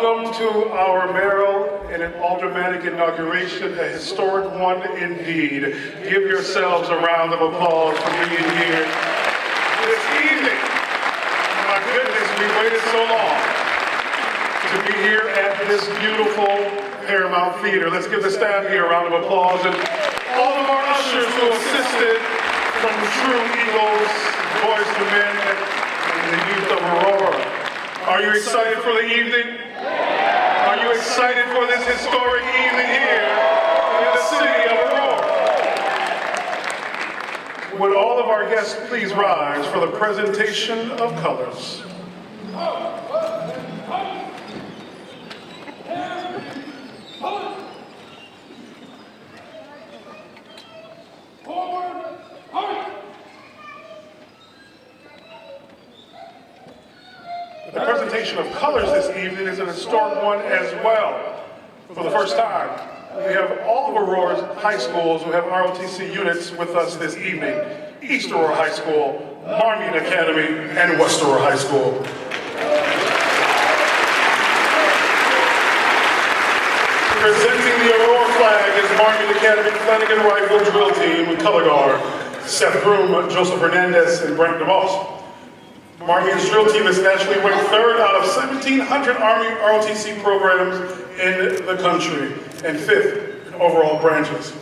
Welcome to our mayoral and an aldermanic inauguration, a historic one indeed. Give yourselves a round of applause for being here this evening. My goodness, we waited so long to be here at this beautiful Paramount Theater. Let's give the staff here a round of applause, and all of our ushers who assisted from the True Eagles, Boys to Men, and the youth of Aurora. Are you excited for the evening? Are you excited for this historic evening here in the city of Aurora? Would all of our guests please rise for the presentation of colors? The presentation of colors this evening is an historic one as well. For the first time, we have all of Aurora's high schools who have ROTC units with us this evening. East Aurora High School, Marmion Academy, and West Aurora High School. Presenting the Aurora flag is Marmion Academy Flanagan Rifle Drill Team with color guard Seth Groom, Joseph Hernandez, and Brent DeVos. Marmion's drill team is nationally ranked third out of 1,700 Army ROTC programs in the country and fifth in overall branches.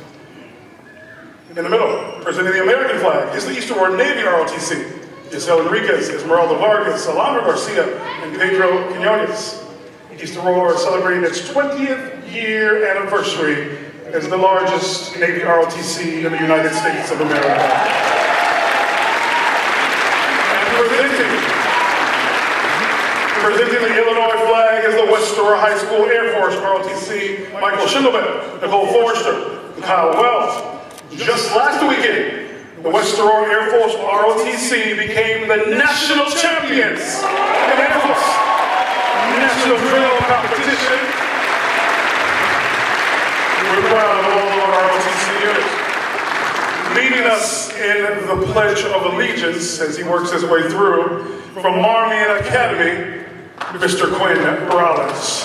In the middle, presenting the American flag, is the East Aurora Navy ROTC. Giselle Enriquez, Esmeralda Vargas, Alondra Garcia, and Pedro Quinones. East Aurora is celebrating its 20th year anniversary as the largest Navy ROTC in the United States of America. Presenting the Illinois flag is the West Aurora High School Air Force ROTC, Michael Schindelman, Nicole Forrester, and Kyle Wells. Just last weekend, the West Aurora Air Force ROTC became the national champions in Air Force National Drill Competition. We're proud of all of our ROTC units. Leading us in the Pledge of Allegiance as he works his way through, from Marmion Academy, Mr. Quinn Morales,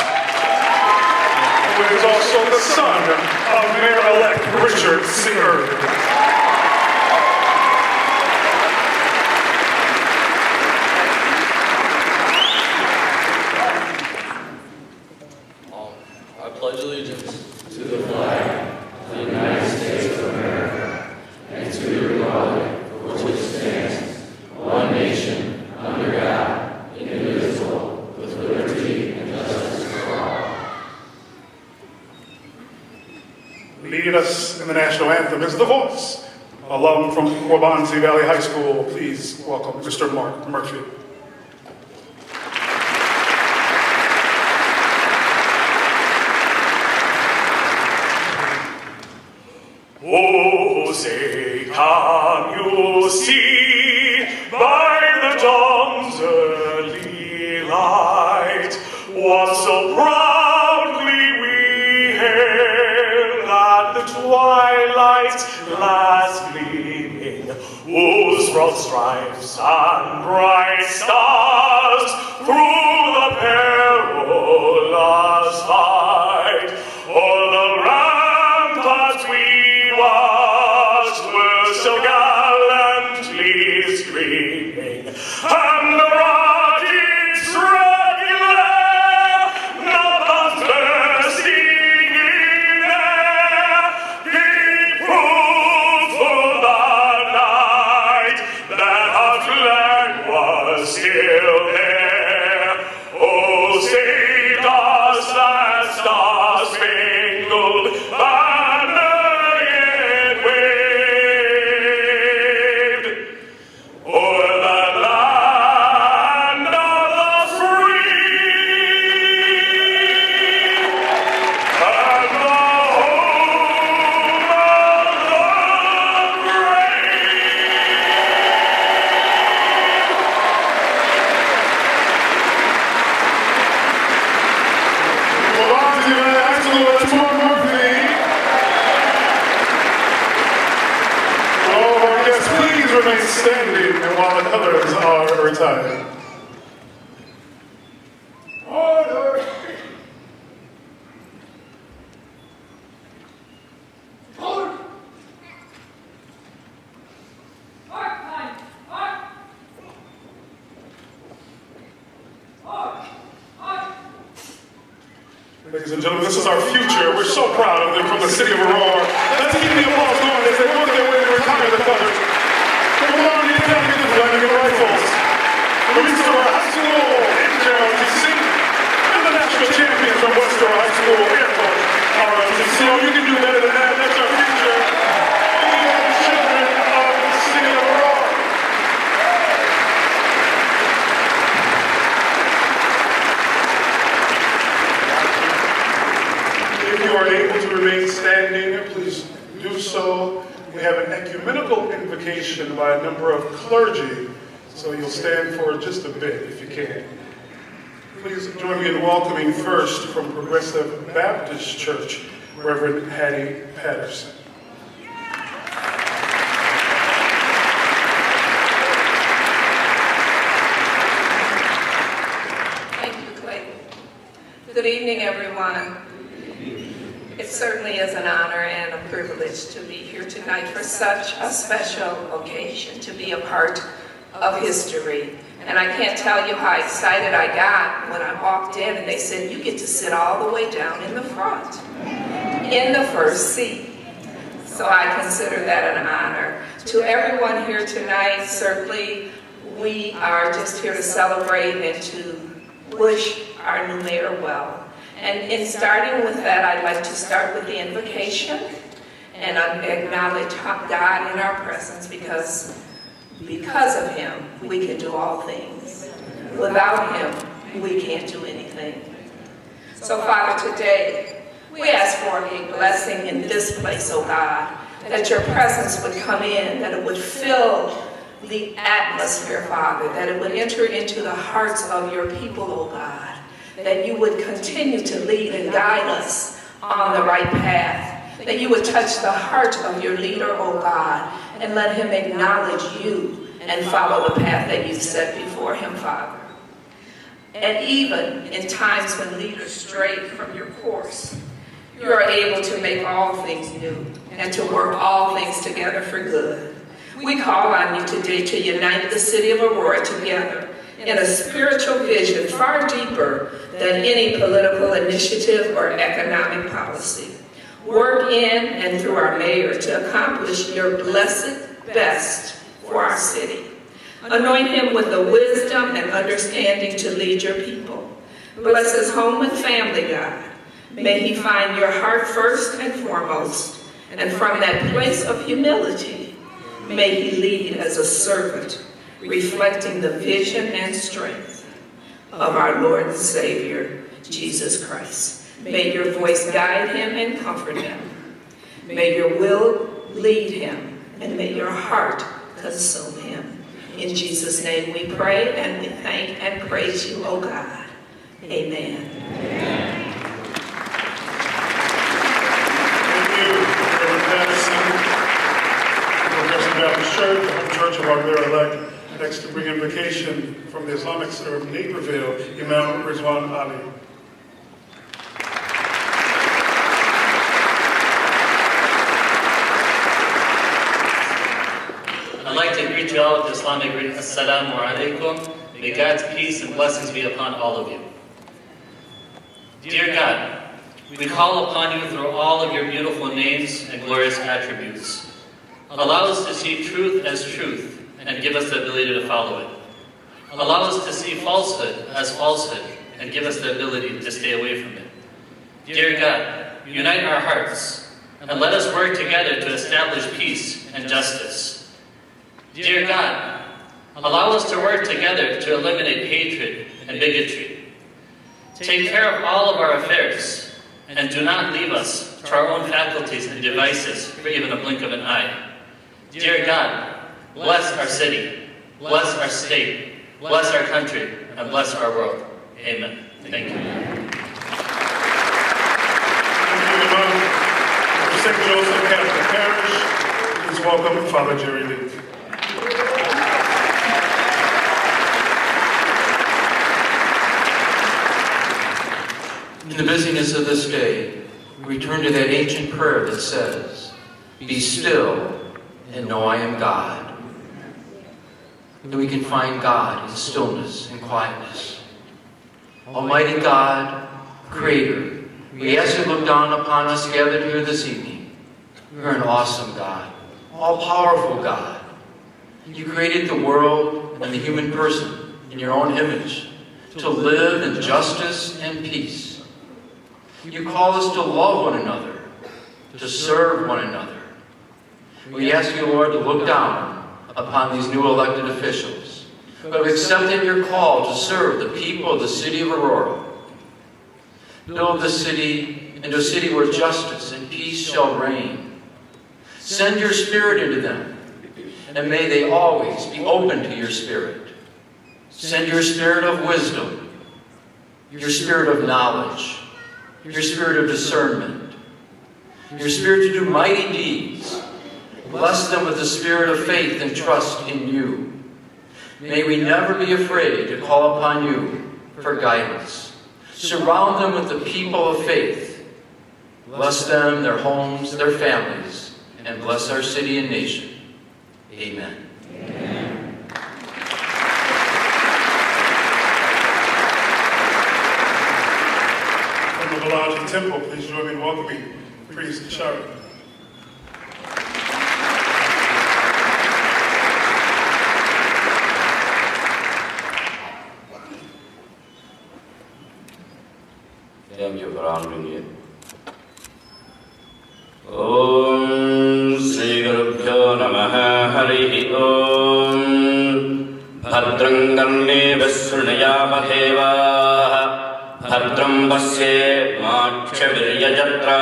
who is also the son of Mayor-elect Richard C. Irvin. I pledge allegiance to the flag of the United States of America and to the republic for which it stands, one nation, under God, indivisible, with liberty and justice for all. Leading us in the national anthem is The Voice, alum from Wabansie Valley High School. Please welcome Mr. Mark Murphy. Oh, say, can you see by the dawn's early light what so proudly we hailed at the twilight's last gleaming, whose broad stripes and bright stars through the perilous fight all around us we watched were so gallantly screaming, and the rockets regular, not us bursting in air, gave proof through the night that our flag was still there. Oh, say does that star-spangled banner yet waved o'er the land of the free and the home of the brave. Wabansie Valley High School, that's Mark Murphy. All of our guests, please remain standing while the colors are retired. Order! Ladies and gentlemen, this is our future. We're so proud of them from the city of Aurora. Let's keep the applause going as they work their way to retire the colors. From Aurora Academy of Flanagan Rifles, from East Aurora High School in Gerald, DC, and the national champions from West Aurora High School, Air Coach, ROTC. Oh, you can do better than that. That's our future. We are the children of the city of Aurora. If you are able to remain standing, please do so. We have an ecumenical invocation by a number of clergy, so you'll stand for just a bit if you can. Please join me in welcoming first from Progressive Baptist Church, Reverend Hattie Patterson. Thank you, Clayton. Good evening, everyone. It certainly is an honor and a privilege to be here tonight for such a special occasion, to be a part of history. And I can't tell you how excited I got when I walked in and they said, you get to sit all the way down in the front, in the first seat. So I consider that an honor. To everyone here tonight, certainly we are just here to celebrate and to wish our new mayor well. And in starting with that, I'd like to start with the invocation and acknowledge God in our presence because of him, we can do all things. Without him, we can't do anything. So Father, today, we ask for a blessing in this place, oh God, that your presence would come in, that it would fill the atmosphere, Father, that it would enter into the hearts of your people, oh God, that you would continue to lead and guide us on the right path, that you would touch the heart of your leader, oh God, and let him acknowledge you and follow the path that you've set before him, Father. And even in times when leaders stray from your course, you are able to make all things new and to work all things together for good. We call on you today to unite the city of Aurora together in a spiritual vision far deeper than any political initiative or economic policy. Work in and through our mayor to accomplish your blessed best for our city. Anoint him with the wisdom and understanding to lead your people. Bless his home and family, God. May he find your heart first and foremost. And from that place of humility, may he lead as a servant, reflecting the vision and strength of our Lord and Savior, Jesus Christ. May your voice guide him and comfort him. May your will lead him, and may your heart consume him. In Jesus' name we pray, and we thank and praise you, O God. Amen. Thank you, Reverend Patterson, Progressive Baptist Church, the Church of our Mayor-elect. Next to bring invocation from the Islamic Center of Naperville, Imam Rizwan Ali. I'd like to greet you all with the Islamic greeting, Assalamu alaikum. May God's peace and blessings be upon all of you. Dear God, we call upon you through all of your beautiful names and glorious attributes. Allow us to see truth as truth and give us the ability to follow it. Allow us to see falsehood as falsehood and give us the ability to stay away from it. Dear God, unite our hearts and let us work together to establish peace and justice. Dear God, allow us to work together to eliminate hatred and bigotry. Take care of all of our affairs and do not leave us to our own faculties and devices for even a blink of an eye. Dear God, bless our city, bless our state, bless our country, and bless our world. Amen. Thank you. Thank you, Imam. For St. Joseph Catholic Parish, please welcome Father Jerry Lee. In the busyness of this day, we return to that ancient prayer that says, "Be still and know I am God." That we can find God in stillness and quietness. Almighty God, Creator, We ask you to look down upon us gathered here this evening. You're an awesome God, all-powerful God. You created the world and the human person in your own image to live in justice and peace. You call us to love one another, to serve one another. We ask you, Lord, to look down upon these new elected officials who have accepted your call to serve the people of the city of Aurora. Build the city into a city where justice and peace shall reign. Send your Spirit into them, and may they always be open to your Spirit. Send your Spirit of wisdom, your Spirit of knowledge, your Spirit of discernment, your Spirit to do mighty deeds. Bless them with the spirit of faith and trust in you. May we never be afraid to call upon you for guidance. Surround them with the people of faith. Bless them, their homes, their families, and bless our city and nation. Amen. Amen. From the Balaji Temple, please join me in welcoming Priest Sharon. Thank you for honoring it. Om Sri Gurubhyo Namaha Harihi Om Bhadram Karne Vishrunayama Deva Bhadram Vasye Makshavirya Jatra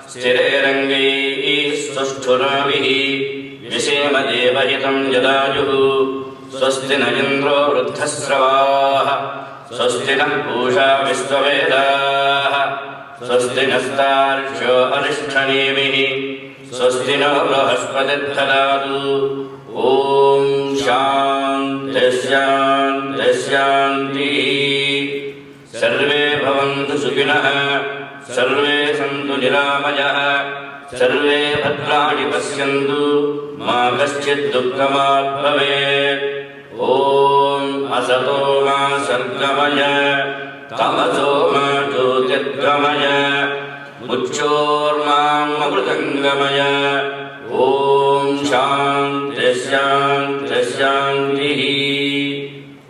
Stire Rangi Susthuravihi Vishema Devahitam Jadajuhu Swasti Najindro Vruddhasravaha स्वस्ति नः पूषा विश्ववेदाः स्वस्ति नस्तार्क्ष्यो अरिष्ठनेमिः स्वस्ति no बृहस्पतिर्दधातु ॐ शान्तिः शान्तिः शान्तिः सर्वे भवन्तु सुखिनः सर्वे सन्तु निरामयाः सर्वे भद्राणि पश्यन्तु मा कश्चित् दुःखमात् भवेत् ॐ असतो मा सर्गमय तमसो मा ज्योतिर्गमय मुच्योर्मामृतङ्गमय ॐ शान्तिः शान्तिः शान्तिः.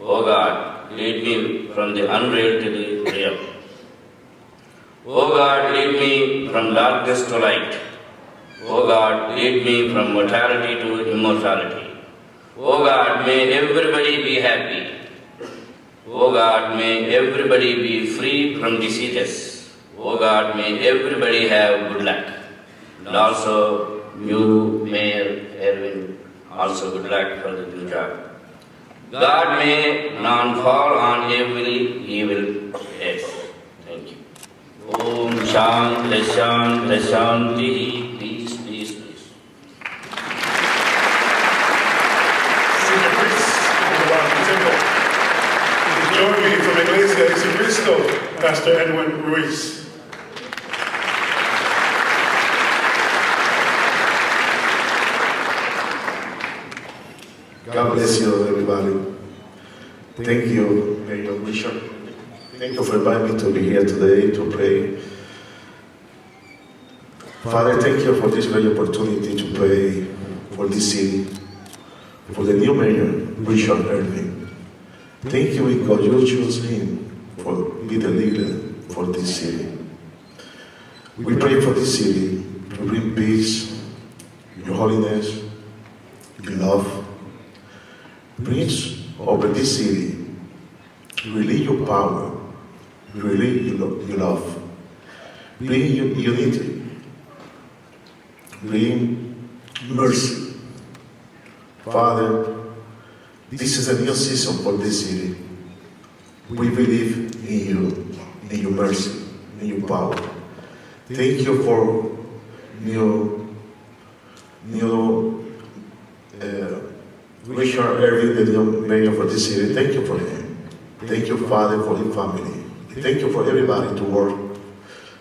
O God, lead me from the unreal to the real. O God, lead me from darkness to light. O God, lead me from mortality to immortality. O God, may everybody be happy. O God, may everybody be free from diseases. O God, may everybody have good luck. And also, you, Mayor Erwin, also good luck for the new job. God, may none fall on every evil head. Thank you. Om Shanti Shanti Shanti. Please, please, please. Senior priests of the Balaji Temple, please join me from Iglesia Jesucristo, Pastor Edwin Ruiz. God bless you, everybody. Thank you, Mayor Bishop. Thank you for inviting me to be here today to pray. Father, thank you for this great opportunity to pray for this city, for the new mayor, Bishop Erwin. Thank you because you chose him for be the leader for this city. We pray for this city to bring peace, your holiness, your love. Prince over this city, release your power, release your love, bring unity, bring mercy. Father, this is a new season for this city. We believe in you, in your mercy, in your power. Thank you for new Richard Erwin, the new mayor for this city. Thank you for him. Thank you, Father, for his family. Thank you for everybody to work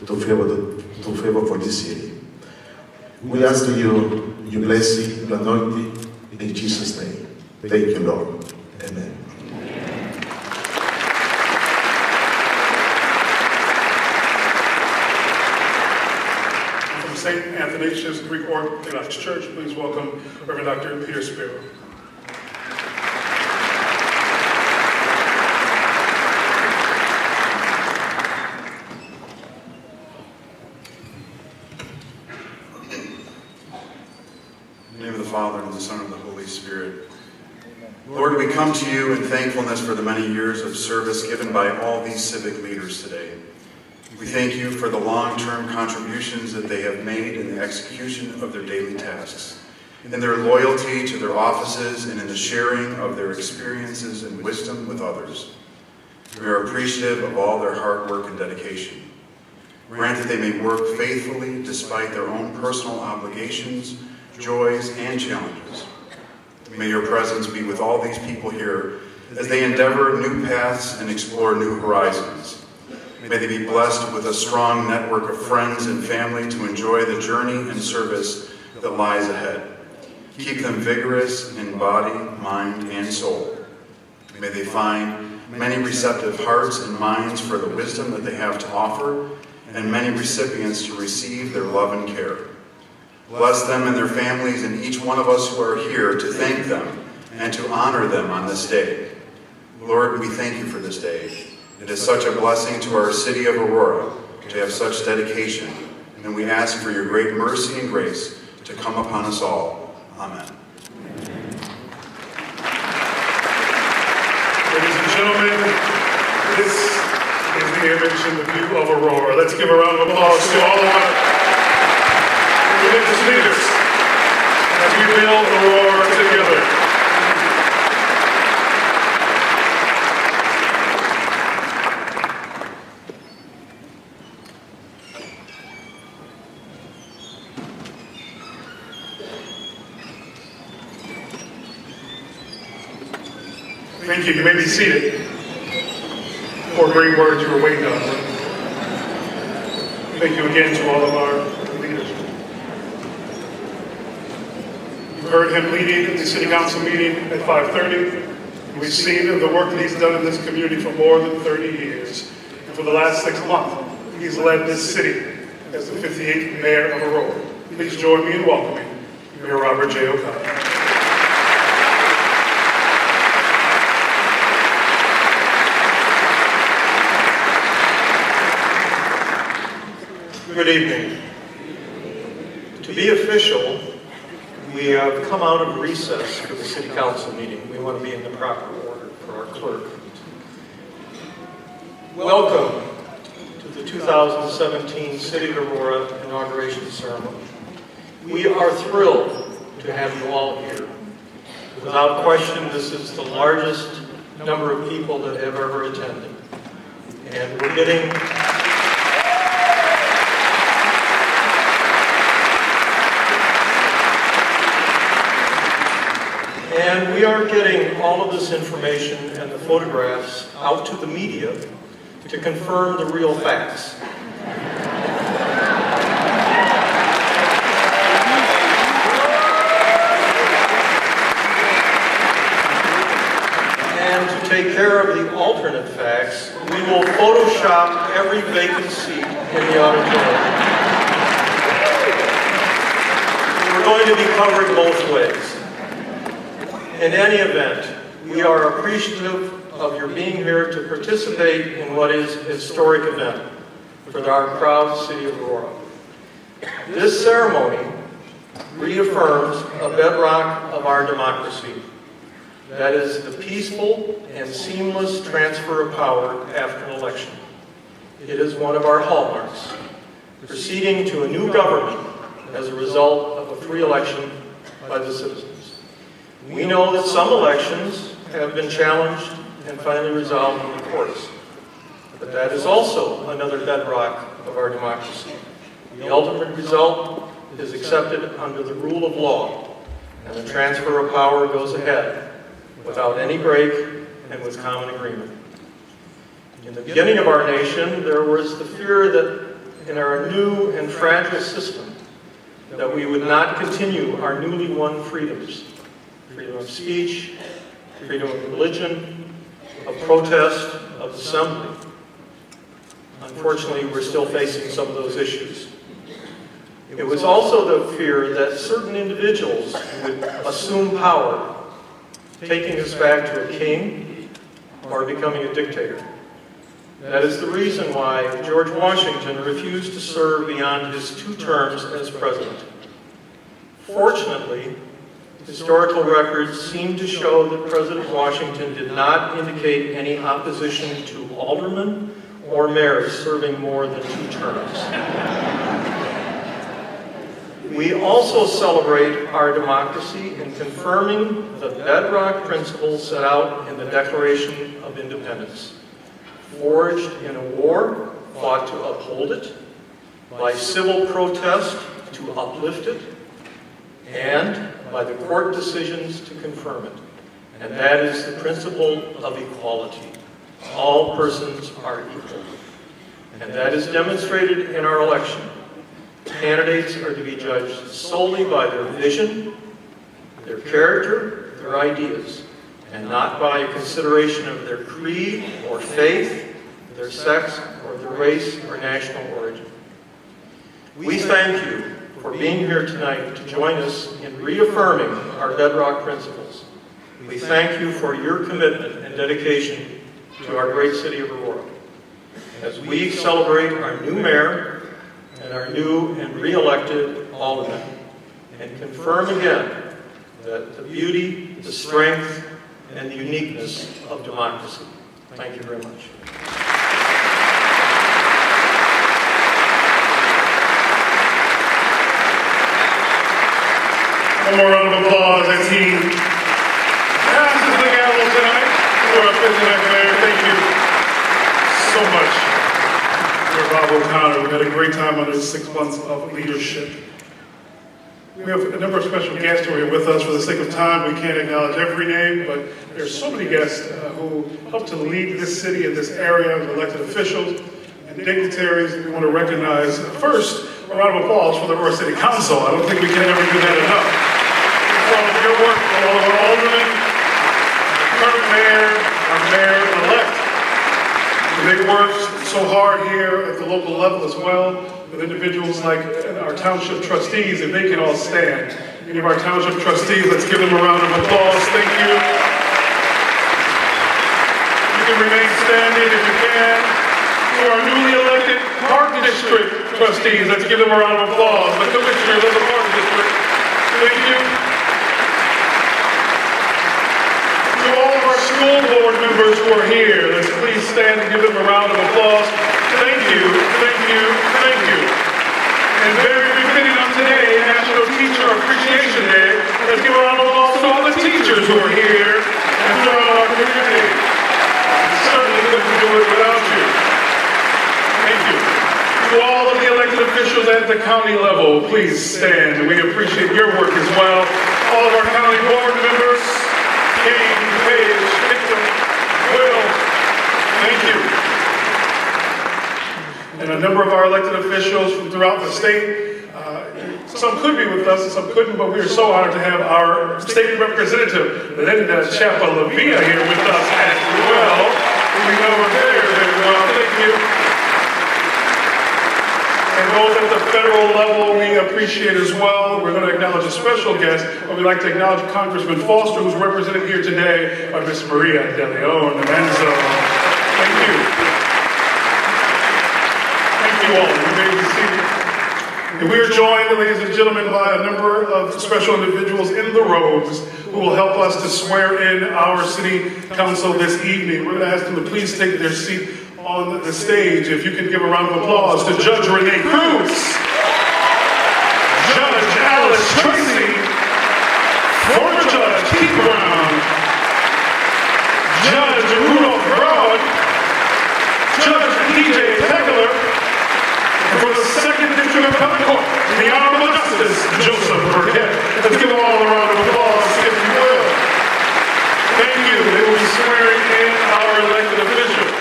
to favor for this city. We ask you, your blessing, your anointing, in Jesus' name. Thank you, Lord. Amen. St. Athanasius Greek Orthodox Church, please welcome Reverend Dr. Peter Spiro. In the name of the Father, and of the Son, and of the Holy Spirit. Lord, we come to you in thankfulness for the many years of service given by all these civic leaders today. We thank you for the long-term contributions that they have made in the execution of their daily tasks, in their loyalty to their offices, and in the sharing of their experiences and wisdom with others. We are appreciative of all their hard work and dedication. Grant that they may work faithfully despite their own personal obligations, joys, and challenges. May your presence be with all these people here as they endeavor new paths and explore new horizons. May they be blessed with a strong network of friends and family to enjoy the journey and service that lies ahead. Keep them vigorous in body, mind, and soul. May they find many receptive hearts and minds for the wisdom that they have to offer, and many recipients to receive their love and care. Bless them and their families and each one of us who are here to thank them and to honor them on this day. Lord, we thank you for this day. It is such a blessing to our city of Aurora to have such dedication, and we ask for your great mercy and grace to come upon us all. Amen. Ladies and gentlemen, this is the image and the view of Aurora. Let's give a round of applause to all of our religious leaders as we build Aurora together. Thank you. You may be seated. For great words you were waiting on. Thank you again to all of our leaders. You heard him leading the city council meeting at 5:30. We've seen the work that he's done in this community for more than 30 years. And for the last 6 months, he's led this city as the 58th mayor of Aurora. Please join me in welcoming Mayor Robert J. O'Connor. Good evening. To be official, we have come out of recess for the City Council meeting. We want to be in the proper order for our clerk. Welcome to the 2017 City of Aurora Inauguration Ceremony. We are thrilled to have you all here. Without question, this is the largest number of people that have ever attended. And we're getting And we are getting all of this information and the photographs out to the media to confirm the real facts. And to take care of the alternate facts, we will Photoshop every vacant seat in the auditorium. We're going to be covered both ways. In any event, we are appreciative of your being here to participate in what is a historic event for our proud city of Aurora. This ceremony reaffirms a bedrock of our democracy, that is the peaceful and seamless transfer of power after an election. It is one of our hallmarks, proceeding to a new government as a result of a free election by the citizens. We know that some elections have been challenged and finally resolved in the courts, but that is also another bedrock of our democracy. The ultimate result is accepted under the rule of law, and the transfer of power goes ahead without any break and with common agreement. In the beginning of our nation, there was the fear that in our new and fragile system, that we would not continue our newly won freedoms. Freedom of speech, freedom of religion, of protest, of assembly. Unfortunately, we're still facing some of those issues. It was also the fear that certain individuals would assume power, taking us back to a king or becoming a dictator. That is the reason why George Washington refused to serve beyond his 2 terms as president. Fortunately, historical records seem to show that President Washington did not indicate any opposition to aldermen or mayors serving more than 2 terms. We also celebrate our democracy in confirming the bedrock principles set out in the Declaration of Independence. Forged in a war, fought to uphold it, by civil protest to uplift it, and by the court decisions to confirm it. And that is the principle of equality. All persons are equal. And that is demonstrated in our election. Candidates are to be judged solely by their vision, their character, their ideas, and not by a consideration of their creed or faith, their sex, or their race or national origin. We thank you for being here tonight to join us in reaffirming our bedrock principles. We thank you for your commitment and dedication to our great city of Aurora. As we celebrate our new mayor and our new and re-elected aldermen, and confirm again that the beauty, the strength, and the uniqueness of democracy. Thank you very much. One more round of applause as he passes the gavel tonight for our fifth night mayor. Thank you so much, Mayor Bob O'Connor. We had a great time under 6 months of leadership. We have a number of special guests who are here with us. For the sake of time, we can't acknowledge every name, but there's so many guests who help to lead this city and this area, and elected officials and dignitaries that we want to recognize. First, a round of applause for the Aurora City Council. I don't think we can ever do that enough. For all of your work, for all of our aldermen, current mayor, our mayor-elect. They worked so hard here at the local level as well, with individuals like our township trustees, if they can all stand. Any of our township trustees, let's give them a round of applause. Thank you. You can remain standing if you can. To our newly elected Park District trustees, let's give them a round of applause. The commissioners of the Park District, thank you. To all of our school board members who are here, let's please stand and give them a round of applause. Thank you, thank you, thank you. And very befitting on today, National Teacher Appreciation Day, let's give a round of applause to all the teachers who are here and throughout our community. We certainly couldn't do it without you. Thank you. To all of the elected officials at the county level, please stand. We appreciate your work as well. All of our county board members, Kane, Page, Victor, Will, thank you. And a number of our elected officials from throughout the state. Some could be with us and some couldn't, but we are so honored to have our state representative, Linda Chapalavia, here with us as well. We know we're very well. Thank you. And those at the federal level, we appreciate as well. We're going to acknowledge a special guest, but we'd like to acknowledge Congressman Foster, who's represented here today by Miss Maria De Leon Manzo. Thank you. Thank you all. You may be seated. And we are joined, ladies and gentlemen, by a number of special individuals in the robes who will help us to swear in our city council this evening. We're going to ask them to please take their seat on the stage. If you can give a round of applause to Judge Renee Cruz, Judge Alice Tracy, former Judge Keith Brown, Judge Rudolph Broad, Judge P.J. Peckler, and from the 2nd District Appellate Court, the Honorable Justice Joseph Burkett. Let's give them all a round of applause, if you will. Thank you. They will be swearing in our elected officials.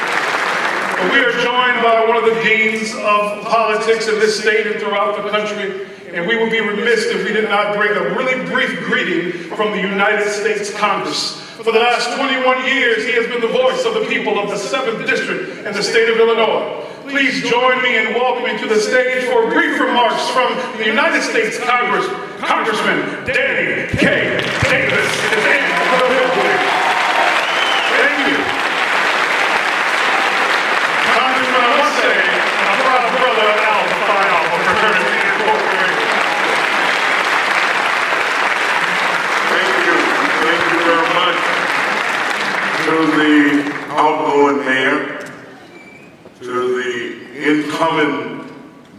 We are joined by one of the deans of politics in this state and throughout the country, and we would be remiss if we did not bring a really brief greeting from the United States Congress. For the last 21 years, he has been the voice of the people of the 7th District in the state of Illinois. Please join me in welcoming to the stage for brief remarks from the United States Congressman Danny K. Davis is in the building. Thank you. Congressman, I must say, I'm a proud brother of Alpha Phi Alpha Fraternity Incorporated. Thank you very much to the outgoing mayor, to the incoming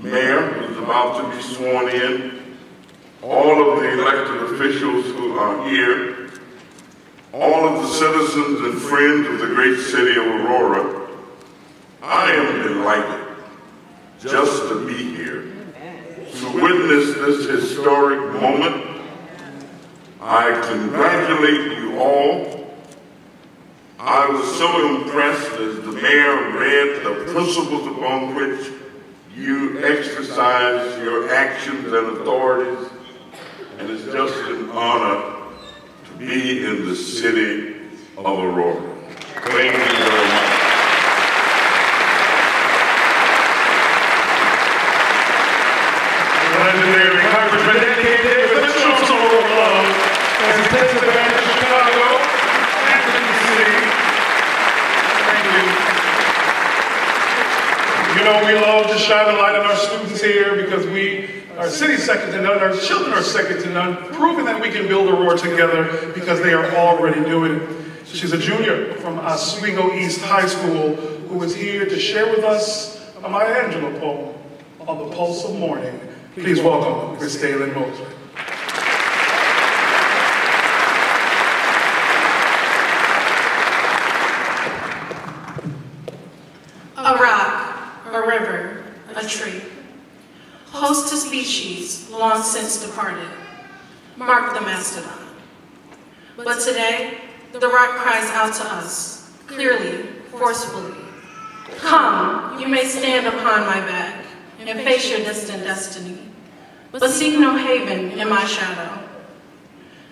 mayor who's about to be sworn in, all of the elected officials who are here, all of the citizens and friends of the great city of Aurora. I am delighted just to be here, to witness this historic moment. I congratulate you all. I was so impressed as the mayor read the principles upon which you exercise your actions and authorities, and it's just an honor to be in the city of Aurora. Thank you very much. Legendary Congressman Danny K. Davis, let's show some love as he takes advantage of Chicago and the D.C. Thank you. You know, we love to shine a light on our students here because we are city second to none, our children are second to none, proving that we can build Aurora together because they are already doing it. She's a junior from Oswego East High School who is here to share with us a Maya Angelou poem on the pulse of morning. Please welcome Miss Daylin Mosley. A rock, a river, a tree, host to species long since departed, mark the mastodon. But today, the rock cries out to us, clearly, forcefully. Come, you may stand upon my back and face your distant destiny, but seek no haven in my shadow.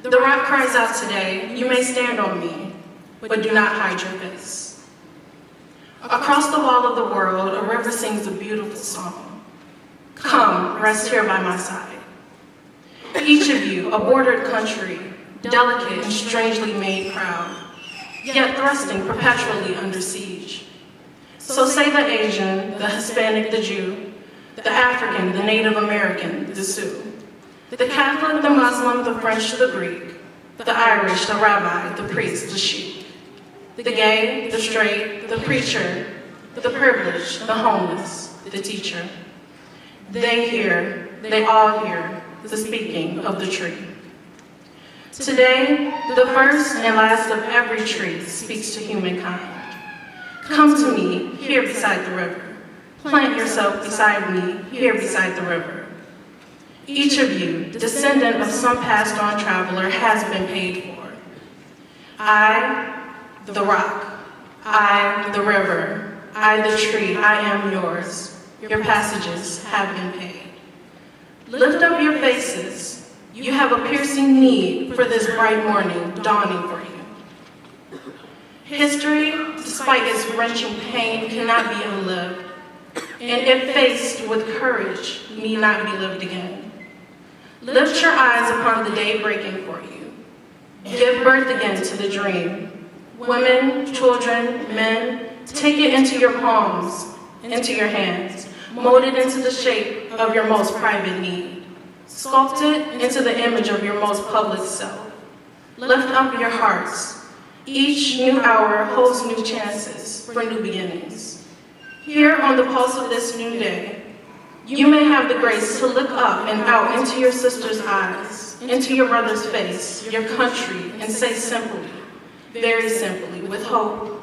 The rock cries out today, you may stand on me, but do not hide your face. Across the wall of the world, a river sings a beautiful song. Come, rest here by my side. Each of you, a bordered country, delicate and strangely made proud, yet thrusting perpetually under siege. So say the Asian, the Hispanic, the Jew, the African, the Native American, the Sioux, the Catholic, the Muslim, the French, the Greek, the Irish, the rabbi, the priest, the sheik, the gay, the straight, the preacher, the privileged, the homeless, the teacher. They all hear the speaking of the tree. Today, the first and last of every tree speaks to humankind. Come to me, here beside the river. Plant yourself beside me, here beside the river. Each of you, descendant of some passed on traveler, has been paid for. I, the rock, I, the river, I, the tree, I am yours. Your passages have been paid. Lift up your faces. You have a piercing need for this bright morning dawning for you. History, despite its wrenching pain, cannot be unlived, and if faced with courage, need not be lived again. Lift your eyes upon the day breaking for you. Give birth again to the dream. Women, children, men, take it into your palms, into your hands, mold it into the shape of your most private need. Sculpt it into the image of your most public self. Lift up your hearts. Each new hour holds new chances for new beginnings. Here on the pulse of this new day, you may have the grace to look up and out into your sister's eyes, into your brother's face, your country, and say simply, very simply, with hope,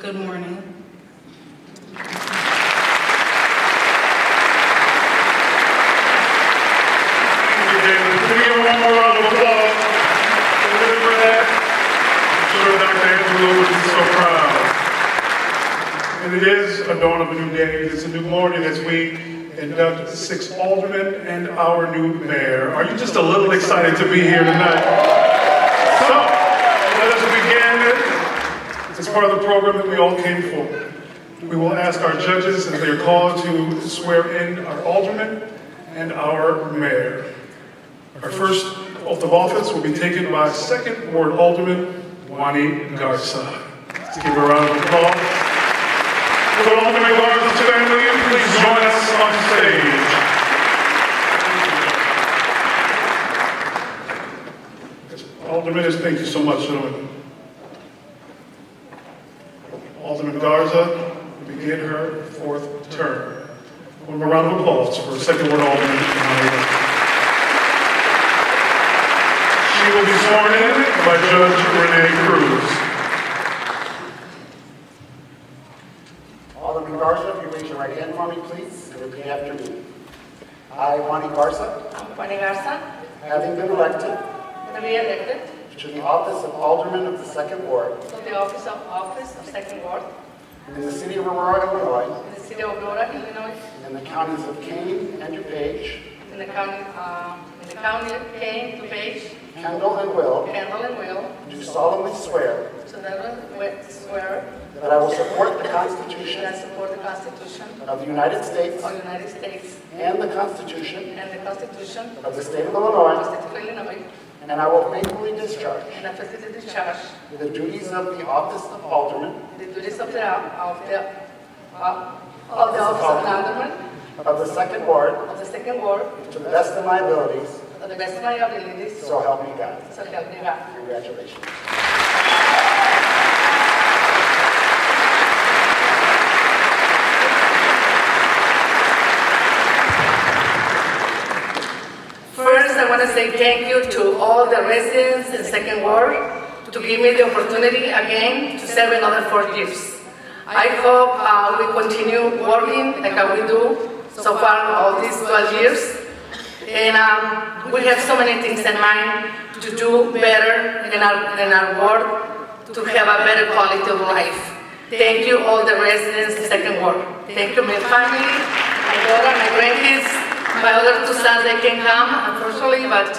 good morning. Can we give her one more round of applause? Remember that? I'm sure Dr. Angelou would be so proud. And it is a dawn of a new day. It's a new morning as we induct 6 aldermen and our new mayor. Are you just a little excited to be here tonight? So, let us begin. It's part of the program that we all came for. We will ask our judges if they are called to swear in our alderman and our mayor. Our first oath of office will be taken by 2nd Ward Alderman Juani Garza. Let's give a round of applause. Will Alderman Garza's family please join us on stage? Alderman, thank you so much, gentlemen. Alderman Garza will begin her 4th term. One more round of applause for 2nd Ward Alderman Juani Garza. She will be sworn in by Judge Renee Cruz. Alderman Garza, if you raise your right hand for me, please, and repeat after me. I, Juani Garza, Juani Garza, having been elected to be elected to the office of Alderman of the 2nd Ward to the office of 2nd Ward in the city of Aurora, Illinois, in the city of Aurora, Illinois, in the counties of Kane and DuPage, in the county of Kane, DuPage, Kendall, and Will, Kendall, and Will, do solemnly swear so that I swear that I will support the that Constitution I support the Constitution of the United States of the United States and the Constitution and the Constitution of the state of of Illinois, the state of Illinois, and I will faithfully discharge and I faithfully discharge the duties of the office of Alderman the duties of the office of Alderman of the 2nd Ward of the 2nd Ward to the best of my abilities, to the best of my abilities, so help me God. so help me God. Congratulations. First, I want to say thank you to all the residents in 2nd Ward to give me the opportunity again to serve another 4 years. I hope we continue working like we do so far all these 12 years. And we have so many things in mind to do better in our ward, to have a better quality of life. Thank you all the residents in 2nd Ward. Thank you my family, my daughter, my grandkids, my other 2 sons, they can come, unfortunately, but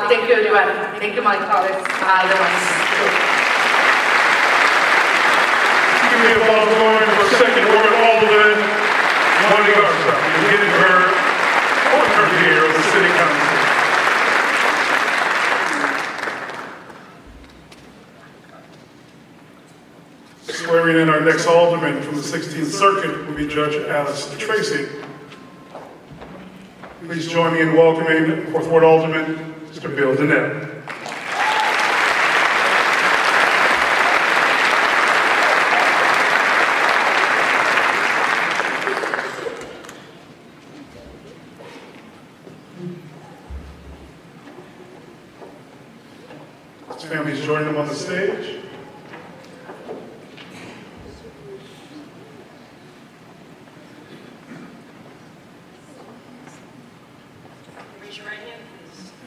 thank you everybody. Thank you my colleagues, the ones too. Give me a applause going for 2nd Ward Alderman Juani Garza, beginning her 4th term here of the City Council. Swearing in our next alderman from the 16th Circuit will be Judge Alice Tracy. Please join me in welcoming 4th Ward Alderman, Mr. Bill Donnell. His family's joining him on the stage. Raise your right hand,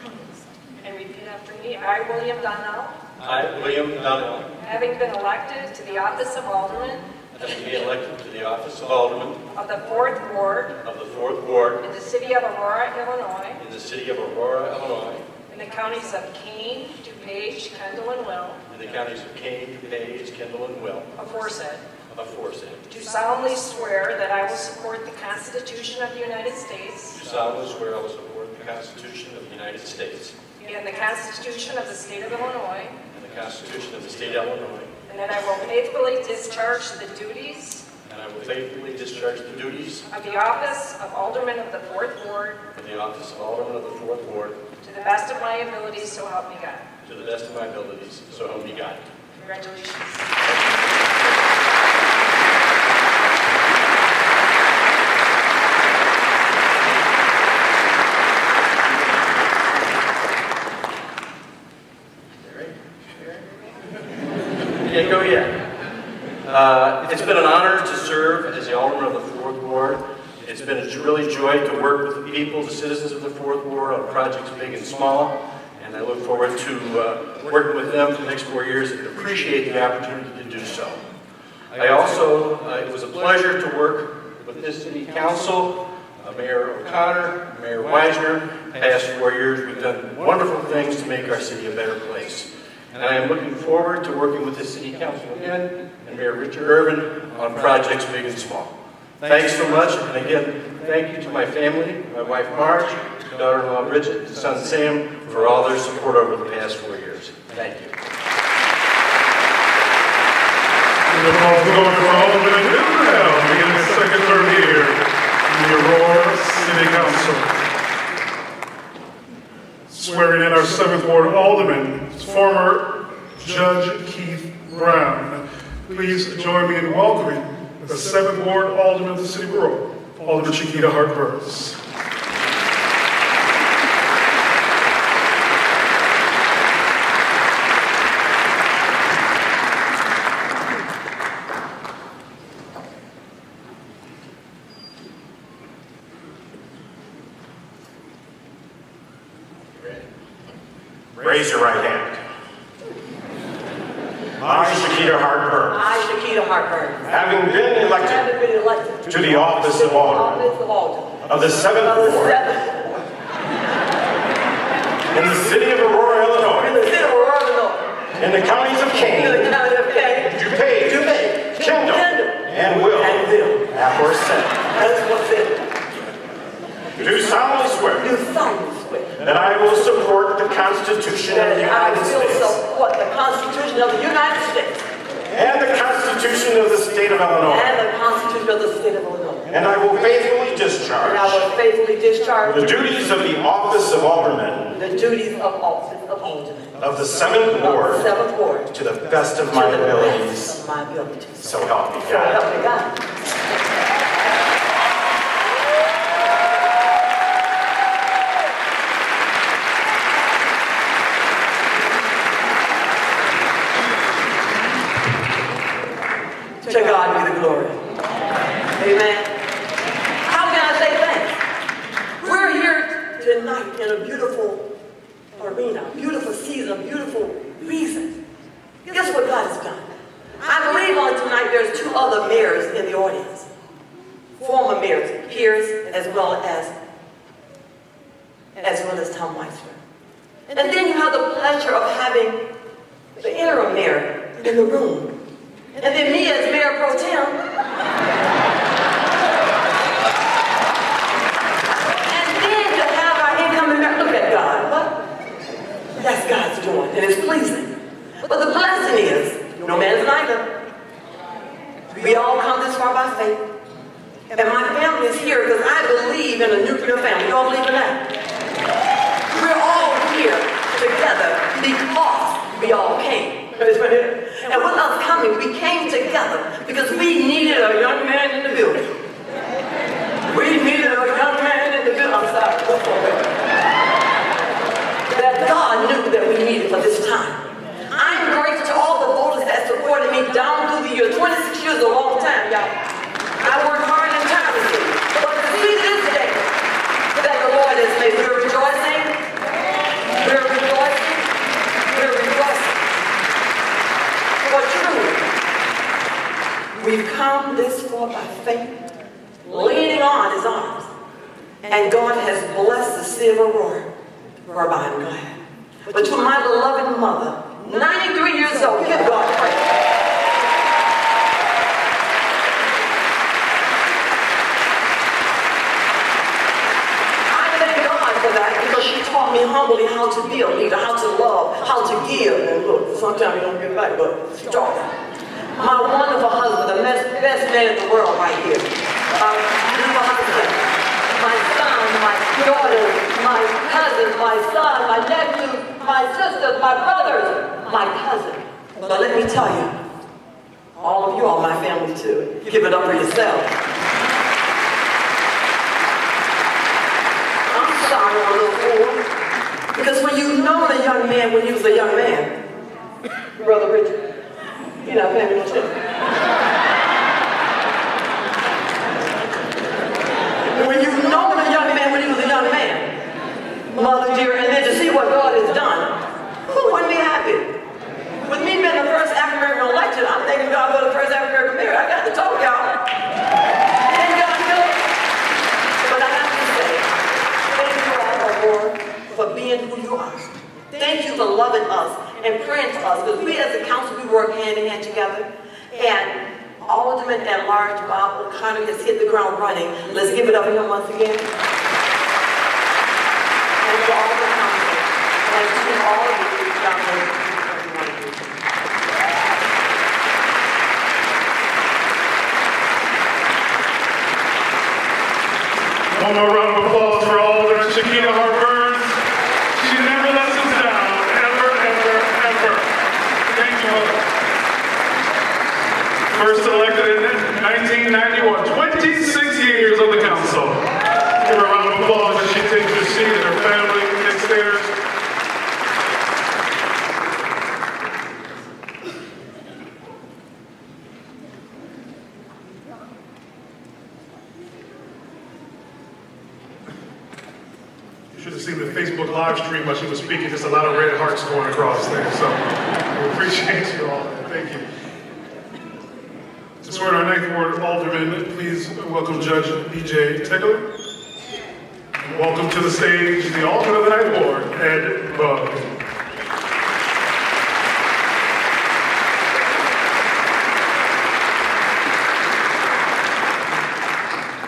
please. And repeat after me. I, William Donnell, I, William Donnell, having been elected to the office of Alderman having been elected to the office of Alderman of the 4th Ward of the 4th Ward in the city of Aurora, Illinois, in the city of Aurora, Illinois, in the counties of Kane, DuPage, Kendall, and Will, in the counties of Kane, DuPage, Kendall, and Will, aforesaid, aforesaid, do solemnly swear that I will support the Constitution of the United States do solemnly swear I will support the Constitution of the United States and the Constitution of the state of Illinois, and the Constitution of the state of Illinois, and that I will faithfully discharge the duties and I will faithfully discharge the duties of the office of Alderman of the 4th Ward of the office of Alderman of the 4th Ward to the best of my abilities, so help me God. to the best of my abilities, so help me God. Congratulations. Can't go yet. It's been an honor to serve as the Alderman of the 4th Ward. It's been a really joy to work with the people, the citizens of the 4th Ward on projects big and small, and I look forward to working with them for the next 4 years and appreciate the opportunity to do so. I also, it was a pleasure to work with this City Council, Mayor O'Connor, Mayor Weisner. The past 4 years, we've done wonderful things to make our city a better place. and I am looking forward to working with the City Council again and Mayor Richard Irvin on projects big and small. Thanks so much, and again, thank you to my family, my wife Marge, daughter-in-law Bridget, son Sam, for all their support over the past 4 years. Thank you. The applause will go for Alderman Israel, beginning his second term here in the Aurora City Council. Swearing in our 7th Ward Alderman, former Judge Keith Brown. Please join me in welcoming the 7th Ward Alderman of the City of Aurora, Alderman Chiquita Hart-Burris. Raise your right hand. I, Chiquita Hart-Burris, I, Chiquita Hart-Burris, having been elected to the office of Alderman of the 7th Ward in the city of Aurora, Illinois, in the counties of Kane, DuPage, Kendall, and Will, aforesaid, do solemnly swear that I will support the Constitution of the United States and the Constitution of the State of Illinois, and I will faithfully discharge the duties of the office of Alderman of the 7th Ward to the best of my abilities. So help me God. To God be the glory. Amen. How can I say thanks? We're here tonight in a beautiful arena, beautiful season, a beautiful reason. Guess what God has done? I believe on tonight there's 2 other mayors in the audience. Former mayors, peers, as well as Tom Weiser. And then you have the pleasure of having the interim mayor in the room. And then me as Mayor Pro Tem. And then to have our incoming mayor. Look at God. What? That's God's doing, and it's pleasing. But the blessing is, no man's neither. We all come this far by faith. And my family is here because I believe in a nuclear family. You all believe in that? We're all here together because we all came. And with us coming, we came together because we needed a young man in the building. We needed a young man in the building. I'm sorry. That God knew that we needed for this time. I'm grateful to all the voters that supported me down through the years. 26 years is a long time, y'all. I worked hard and tirelessly. But to see this day that the Lord has made, we're rejoicing. We're rejoicing. We're rejoicing. For truly, we've come this far by faith, leaning on His arms, and God has blessed the city of Aurora, whereby I'm glad. But to my beloved mother, 93 years old, give God praise. I thank God for that because she taught me humbly how to be a leader, how to love, how to give. And look, sometimes you don't get back, but she taught me. My wonderful husband, the best man in the world right here. My beautiful husband, my son, my daughter, my cousin, my son, my nephew, my sisters, my brothers, my cousin. But let me tell you, all of you are my family too. Give it up for yourself. I'm sorry, I'm a little fool. Because when you know a young man when he was a young man, Brother Richard, you're not paying me no attention. When you know a young man when he was a young man, Mother dear, and then to see what God has done, who wouldn't be happy? With me being the first African-American elected, I'm thanking God for the first African-American mayor. I got to talk, y'all. And God knows. But I have to say, thank you all, Aurora, for being who you are. Thank you for loving us and praying for us, because we as a council, we work hand in hand together. And Alderman at Large Bob O'Connor has hit the ground running. Let's give it up for him once again. And to all the council, and to all of you, God bless you. One more round of applause for Alderman Shakita Hart-Burns. She never lets us down, ever, ever, ever. Thank you, Mother. First elected in 1991, 26 years on the council. Give her a round of applause as she takes her seat and her family takes theirs. You should have seen the Facebook live stream while she was speaking. Just a lot of red hearts going across there. So we appreciate you all. Thank you. To swear in our ninth ward alderman, please welcome Judge B.J. Tegler. And welcome to the stage the alderman of the ninth ward, Ed Bugg.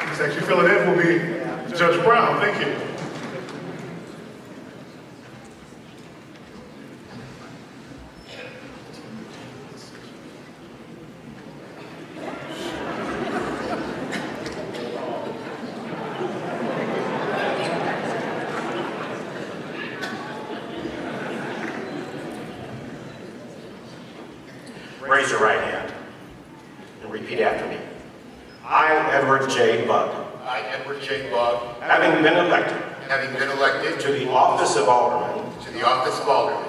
He's actually filling in will be Judge Brown. Thank you. Raise your right hand and repeat after me. I, Edward J. Bugg, I, Edward J. Bugg, having been elected to the office of Alderman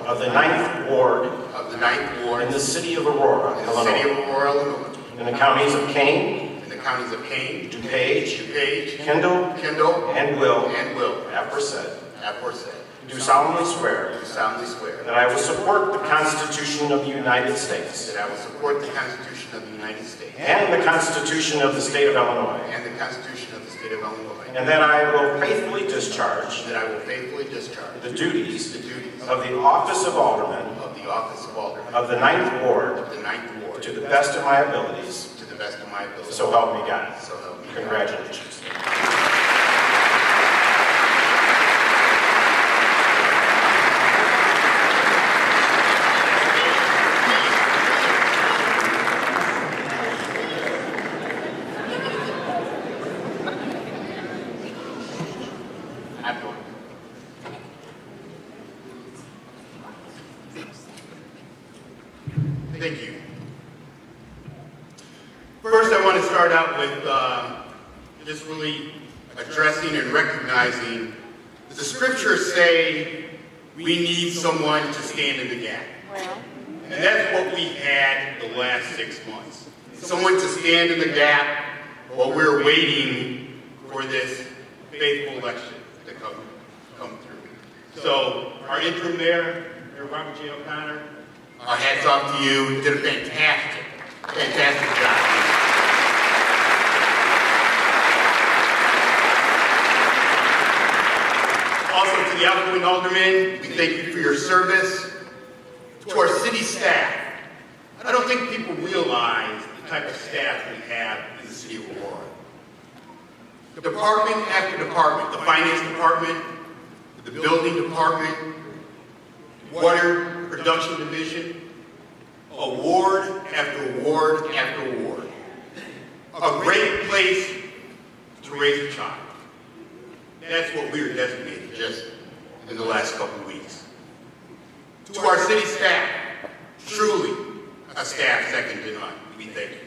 of the Ninth Ward the Ninth Ward in the city of Aurora, in the Illinois, city of Aurora, Illinois, in the counties of Kane, DuPage, Kendall, and Will, aforesaid, do solemnly swear that I will support the Constitution of the United States I will support the Constitution of the United States and the Constitution of the State of Illinois, and the Constitution of the State of Illinois, and that I will faithfully discharge the duties of the office of Alderman the office of Alderman of the Ninth Ward of the Ninth Ward to the best of my abilities. to the best of my ability. So help me God. So help me God. Congratulations. Thank you. First, I want to start out with just really addressing and recognizing that the scriptures say we need someone to stand in the gap. And that's what we had the last 6 months. Someone to stand in the gap while we're waiting for this faithful election to come through. So, our interim mayor, Mayor Robert J. O'Connor, our hats off to you. You did a fantastic job. Also to the outgoing aldermen, we thank you for your service. To our city staff, I don't think people realize the type of staff we have in the city of Aurora. Department after department, the finance department, the building department, water production division, award after award after award. A great place to raise a child. That's what we were designated just in the last couple of weeks. To our city staff, truly a staff second to none. We thank you.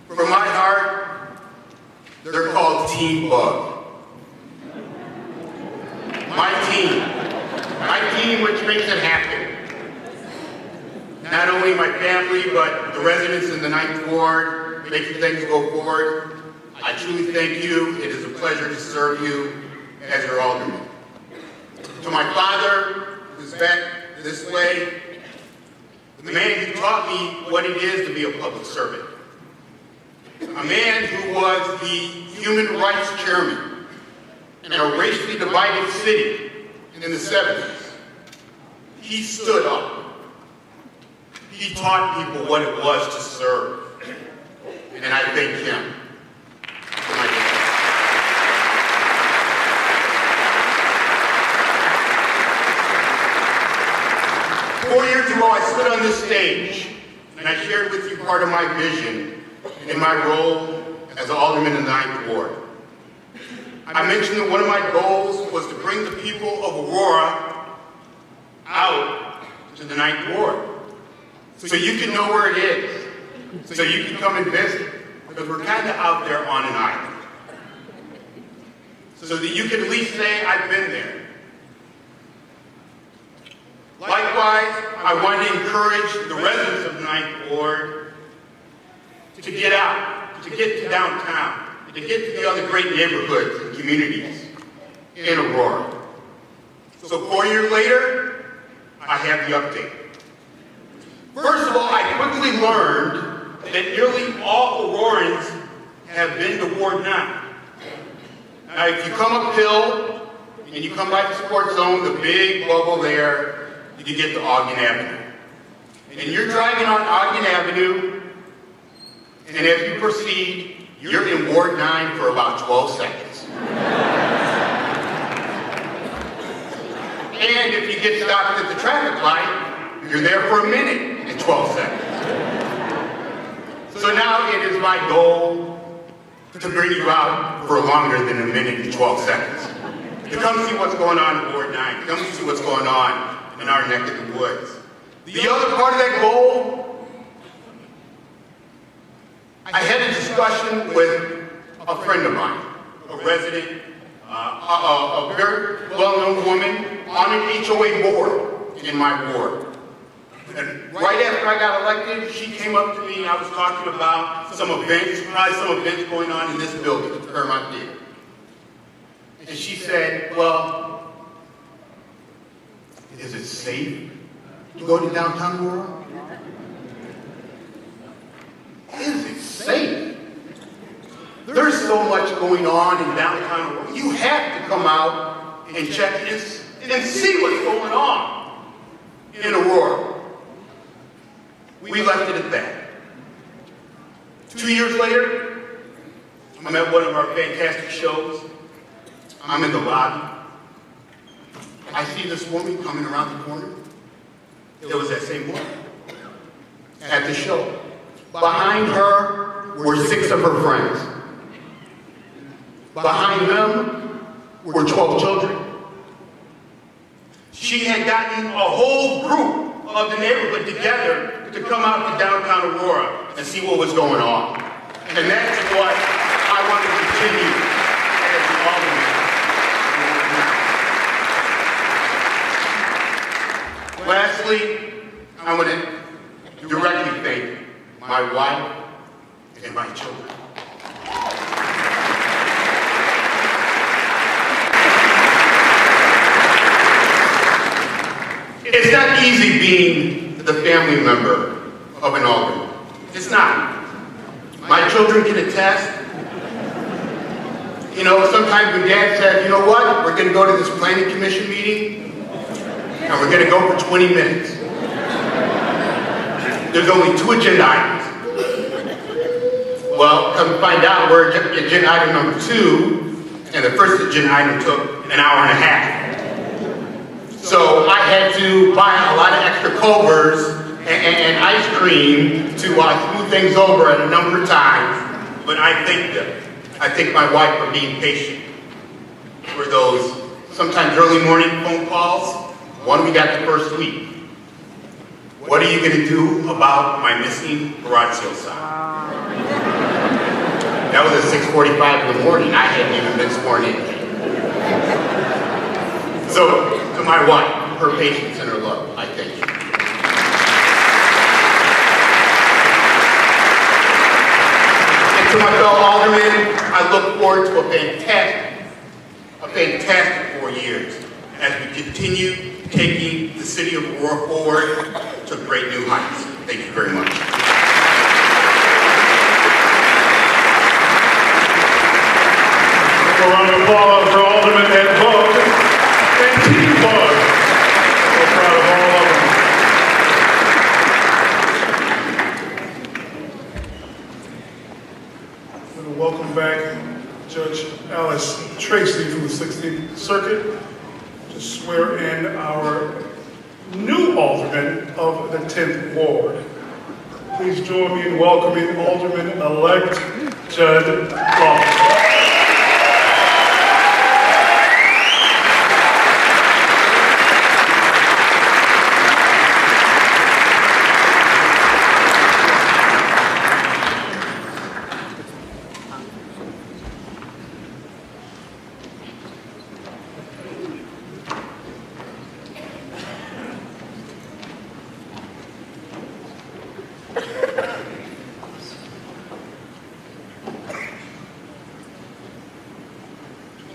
From my heart, they're called Team Bug. My team which makes it happen. Not only my family, but the residents in the Ninth Ward, making things go forward. I truly thank you. It is a pleasure to serve you as your alderman. To my father, who's back this way, the man who taught me what it is to be a public servant. a man who was the human rights chairman in a racially divided city in the 70s. He stood up. He taught people what it was to serve. And I thank him for my gift. 4 years ago, I stood on this stage and I shared with you part of my vision in my role as an alderman in the 9th Ward. I mentioned that one of my goals was to bring the people of Aurora out to the 9th Ward so you can know where it is, so you can come and visit, because we're kind of out there on an island. So that you can at least say, I've been there. Likewise, I want to encourage the residents of the 9th Ward to get out, to get to downtown, to get to the other great neighborhoods and communities in Aurora. So 4 years later, I have the update. First of all, I quickly learned that nearly all Aurorans have been to Ward 9. Now, if you come uphill and you come by the sports zone, the big bubble there, you get to Ogden Avenue. And you're driving on Ogden Avenue, and as you proceed, you're in Ward 9 for about 12 seconds. And if you get stopped at the traffic light, you're there for a minute and 12 seconds. So now it is my goal to bring you out for longer than a minute and 12 seconds. To come see what's going on in Ward 9, to come see what's going on in our neck of the woods. The other part of that goal, I had a discussion with a friend of mine, a resident, a very well-known woman on an HOA board in my ward. And right after I got elected, she came up to me and I was talking about some events, probably some events going on in this building, the Paramount Theater. And she said, well, is it safe to go to downtown Aurora? Is it safe? There's so much going on in downtown Aurora. You have to come out and check and see what's going on in Aurora. We left it at that. 2 years later, I'm at one of our fantastic shows. I'm in the lobby. I see this woman coming around the corner. It was that same woman at the show. Behind her were 6 of her friends. Behind them were 12 children. She had gotten a whole group of the neighborhood together to come out to downtown Aurora and see what was going on. And that's what I want to continue as an alderman. Lastly, I want to directly thank my wife and my children. It's not easy being the family member of an alderman. It's not. My children can attest. You know, sometimes when Dad says, you know what, we're going to go to this planning commission meeting, and we're going to go for 20 minutes. There's only 2 agenda items. Well, come to find out, we're agenda item number 2, and the first agenda item took an hour and a half. So I had to buy a lot of extra Culvers and ice cream to smooth things over at a number of times. But I thank them. I thank my wife for being patient. For those sometimes early morning phone calls. One we got the first week. What are you going to do about my missing garage sale sign? That was at 6:45 in the morning. I hadn't even been sworn in. So, to my wife, her patience and her love, I thank you. And to my fellow aldermen, I look forward to a fantastic 4 years as we continue taking the city of Aurora forward to great new heights. Thank you very much. applause for Alderman Ed Bug and Team Bug. We're proud of all of them. I'm going to welcome back Judge Alice Tracy from the 16th Circuit to swear in our new alderman of the 10th Ward. Please join me in welcoming Alderman-elect Judd Loftus.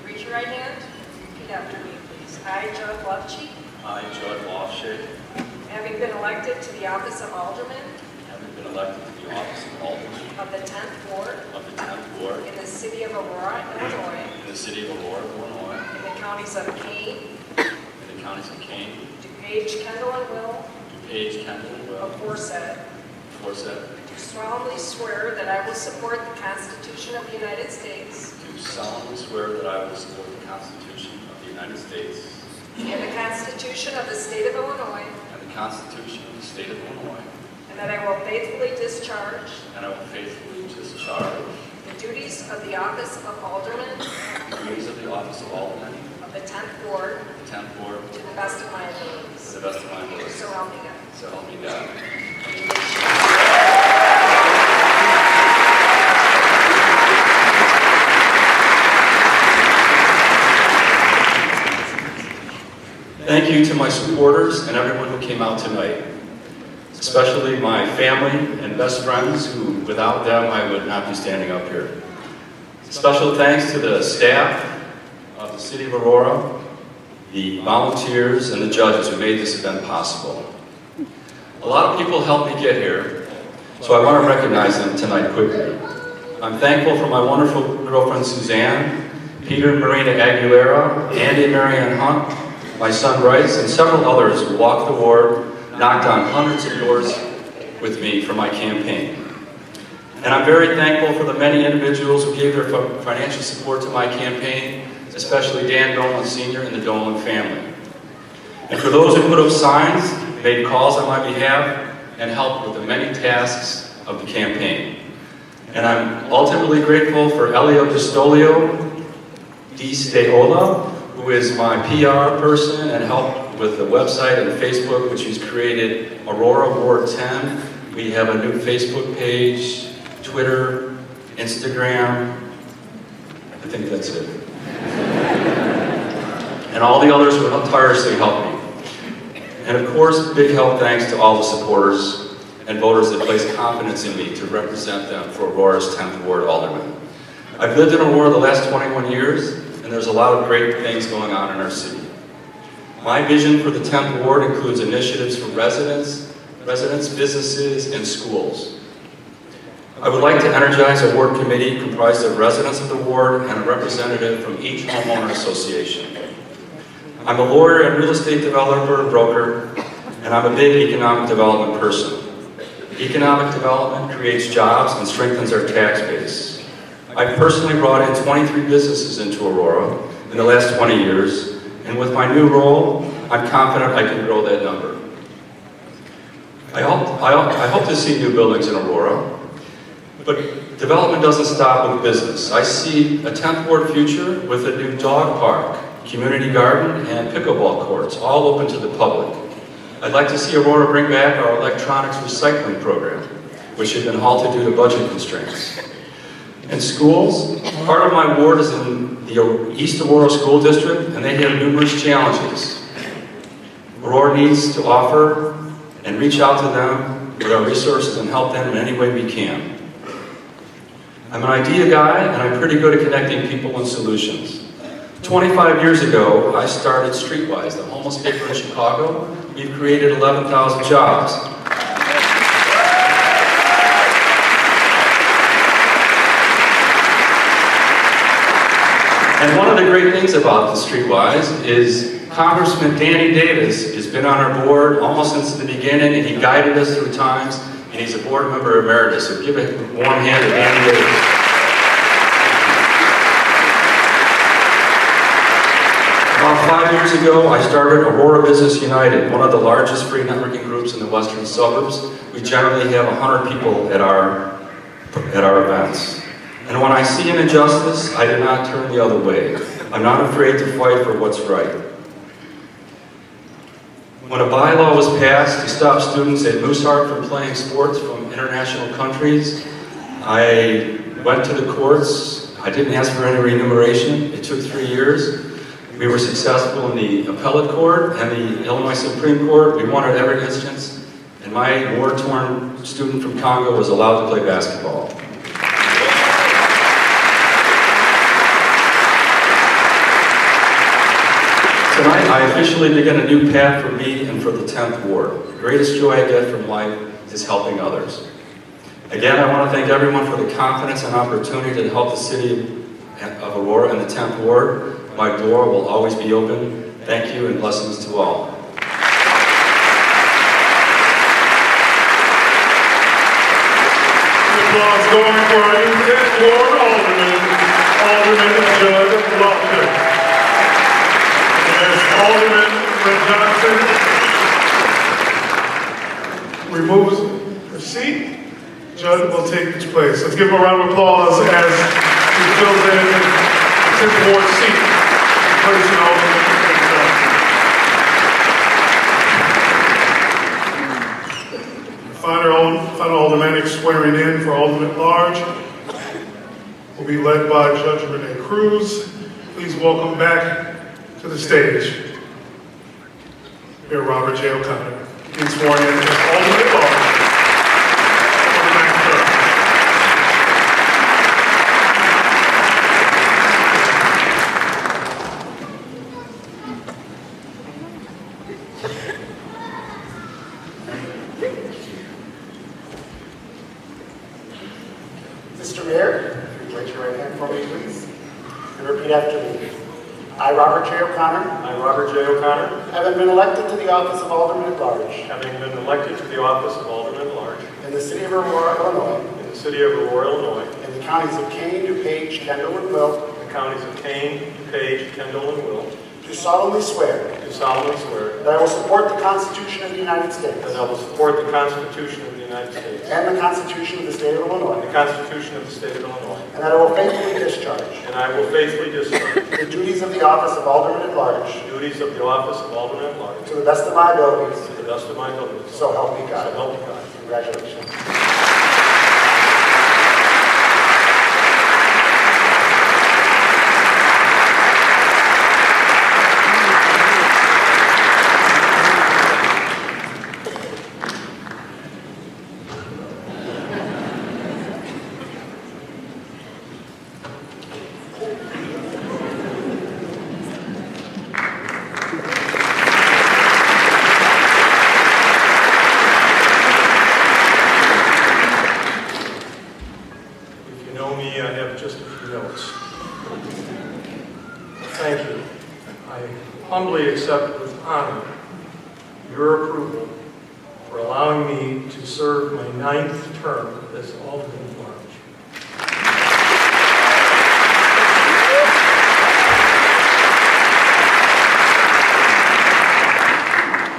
Raise your right hand. Repeat after me, please. I, Judd Loftus, I, Judd Loftus, having been elected to the office of Alderman having been elected to the office of Alderman of the 10th Ward of the 10th Ward in the city of Aurora, Illinois, in the city of Aurora, Illinois, in the counties of Kane, in the counties of Kane, DuPage, Kendall, and Will, DuPage, Kendall, and Will, aforesaid, aforesaid, do solemnly swear that I will support the Constitution of the United States do solemnly swear that I will support the Constitution of the United States and the Constitution of the state of Illinois, and the Constitution of the state of Illinois, and that I will faithfully discharge and I will faithfully discharge the duties of the office of Alderman the duties of the office of Alderman of the 10th Ward of the 10th Ward to the best of my to abilities. the best of my ability. So help me God. So help me God. Thank you to my supporters and everyone who came out tonight, especially my family and best friends who, without them, I would not be standing up here. Special thanks to the staff of the City of Aurora, the volunteers, and the judges who made this event possible. A lot of people helped me get here, so I want to recognize them tonight quickly. I'm thankful for my wonderful girlfriend Suzanne, Peter and Marina Aguilera, Andy and Marianne Hunt, my son Bryce, and several others who walked the ward, knocked on hundreds of doors with me for my campaign. And I'm very thankful for the many individuals who gave their financial support to my campaign, especially Dan Dolan Sr. and the Dolan family. And for those who put up signs, made calls on my behalf, and helped with the many tasks of the campaign. And I'm ultimately grateful for Elio Pistolio Di Steola, who is my PR person and helped with the website and Facebook, which he's created, Aurora Ward 10. We have a new Facebook page, Twitter, Instagram. I think that's it. And all the others who tirelessly helped me. And of course, big help thanks to all the supporters and voters that placed confidence in me to represent them for Aurora's 10th Ward Alderman. I've lived in Aurora the last 21 years, and there's a lot of great things going on in our city. My vision for the 10th Ward includes initiatives for residents, businesses, and schools. I would like to energize a ward committee comprised of residents of the ward and a representative from each homeowner association. I'm a lawyer and real estate developer and broker, and I'm a big economic development person. Economic development creates jobs and strengthens our tax base. I've personally brought in 23 businesses into Aurora in the last 20 years, and with my new role, I'm confident I can grow that number. I hope to see new buildings in Aurora, but development doesn't stop with business. I see a 10th Ward future with a new dog park, community garden, and pickleball courts, all open to the public. I'd like to see Aurora bring back our electronics recycling program, which had been halted due to budget constraints. And schools, part of my ward is in the East Aurora School District, and they have numerous challenges. Aurora needs to offer and reach out to them with our resources and help them in any way we can. I'm an idea guy, and I'm pretty good at connecting people and solutions. 25 years ago, I started Streetwise, the homeless paper in Chicago. We've created 11,000 jobs. And one of the great things about the Streetwise is Congressman Danny Davis has been on our board almost since the beginning, and he guided us through times, and he's a board member emeritus. So give a warm hand to Danny Davis. About 5 years ago, I started Aurora Business United, one of the largest free networking groups in the western suburbs. We generally have 100 people at our events. And when I see an injustice, I do not turn the other way. I'm not afraid to fight for what's right. When a bylaw was passed to stop students at Mooseheart from playing sports from international countries, I went to the courts. I didn't ask for any remuneration. It took 3 years. We were successful in the appellate court and the Illinois Supreme Court. We won at every instance, and my war-torn student from Congo was allowed to play basketball. Tonight, I officially begin a new path for me and for the 10th Ward. The greatest joy I get from life is helping others. Again, I want to thank everyone for the confidence and opportunity to help the city of Aurora and the 10th Ward. My door will always be open. Thank you and blessings to all. Applause going for our new 10th Ward Alderman Judd Lofton. As Alderman Johnson removes her seat, Judd will take his place. Let's give him a round of applause as he fills in the 10th Ward seat. Person Alderman Final aldermanic swearing in for Alderman at Large will be led by Judge Renee Cruz. Please welcome back to the stage Mayor Robert J. O'Connor, being sworn in as Alderman at Large. Mr. Mayor, if you raise your right hand for me, please, and repeat after me. I, Robert J. O'Connor, I, Robert J. O'Connor, having been elected to the office of Alderman at Large having been elected to the office of Alderman at Large in the city of Aurora, Illinois, in the city of Aurora, Illinois, in the counties of Kane, DuPage, Kendall, and Will, the counties of Kane, DuPage, Kendall, and Will, do solemnly swear do solemnly swear that I will support the Constitution of the United States that I will support the Constitution of the United States and the Constitution of the State of and Illinois, the Constitution of the State of Illinois, and that I will faithfully discharge and I will faithfully discharge the duties of the office of Alderman at Large the duties of the office of Alderman at Large to the best of my abilities, to the best of my abilities. so help me God. So help me God. Congratulations. Thank you. I humbly accept with honor your approval for allowing me to serve my 9th term as Alderman at Large.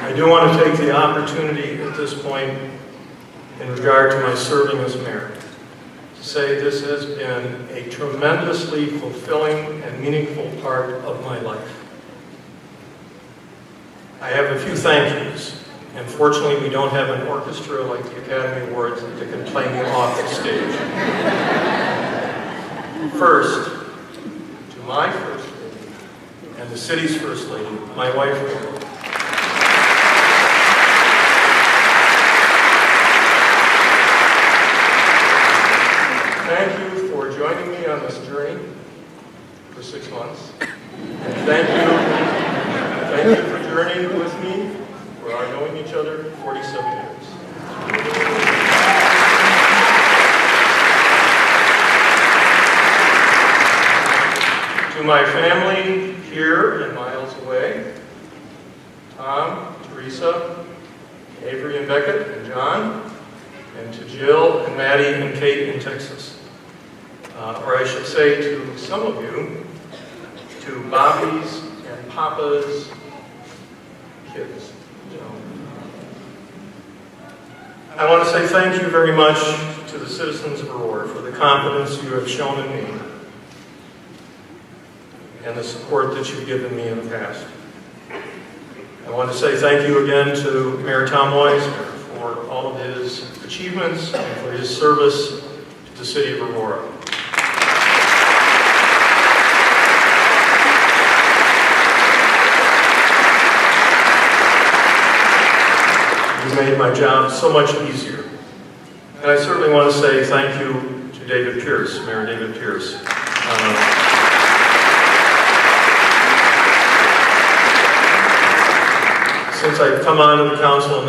I do want to take the opportunity at this point in regard to my serving as mayor to say this has been a tremendously fulfilling and meaningful part of my life. I have a few thank yous, and fortunately we don't have an orchestra like the Academy Awards that can play me off the stage. First, to my First Lady and the city's First Lady, my wife, Aurora. Thank you for joining me on this journey for 6 months. And thank you for journeying with me for our knowing each other 47 years. To my family here and miles away, Tom, Teresa, Avery and Beckett, and John, and to Jill and Maddie and Kate in Texas. Or I should say to some of you, to Bobby's and Papa's kids. I want to say thank you very much to the citizens of Aurora for the confidence you have shown in me and the support that you've given me in the past. I want to say thank you again to Mayor Tom Weisner for all of his achievements and for his service to the city of Aurora. He's made my job so much easier. And I certainly want to say thank you to David Pierce, Mayor David Pierce. Since I've come onto the council in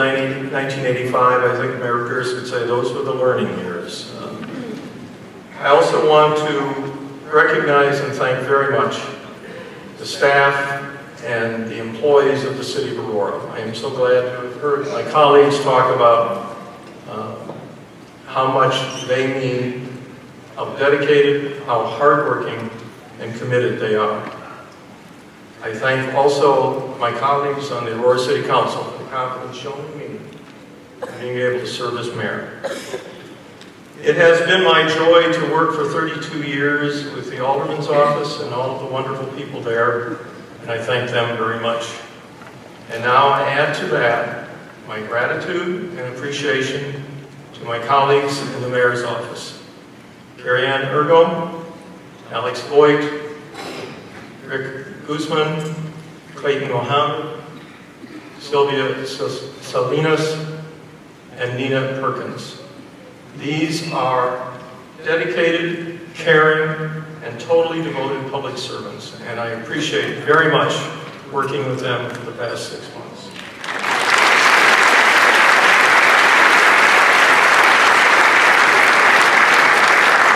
1985, I think Mayor Pierce could say those were the learning years. I also want to recognize and thank very much the staff and the employees of the city of Aurora. I am so glad to have heard my colleagues talk about how much they mean, how dedicated, how hardworking, and committed they are. I thank also my colleagues on the Aurora City Council for the confidence shown in me in being able to serve as mayor. It has been my joy to work for 32 years with the Alderman's office and all of the wonderful people there, and I thank them very much. And now I add to that my gratitude and appreciation to my colleagues in the mayor's office. Carrie Ann Ergo, Alex Voigt, Rick Guzman, Clayton Mohammed, Sylvia Salinas, and Nina Perkins. These are dedicated, caring, and totally devoted public servants, and I appreciate very much working with them for the past 6 months.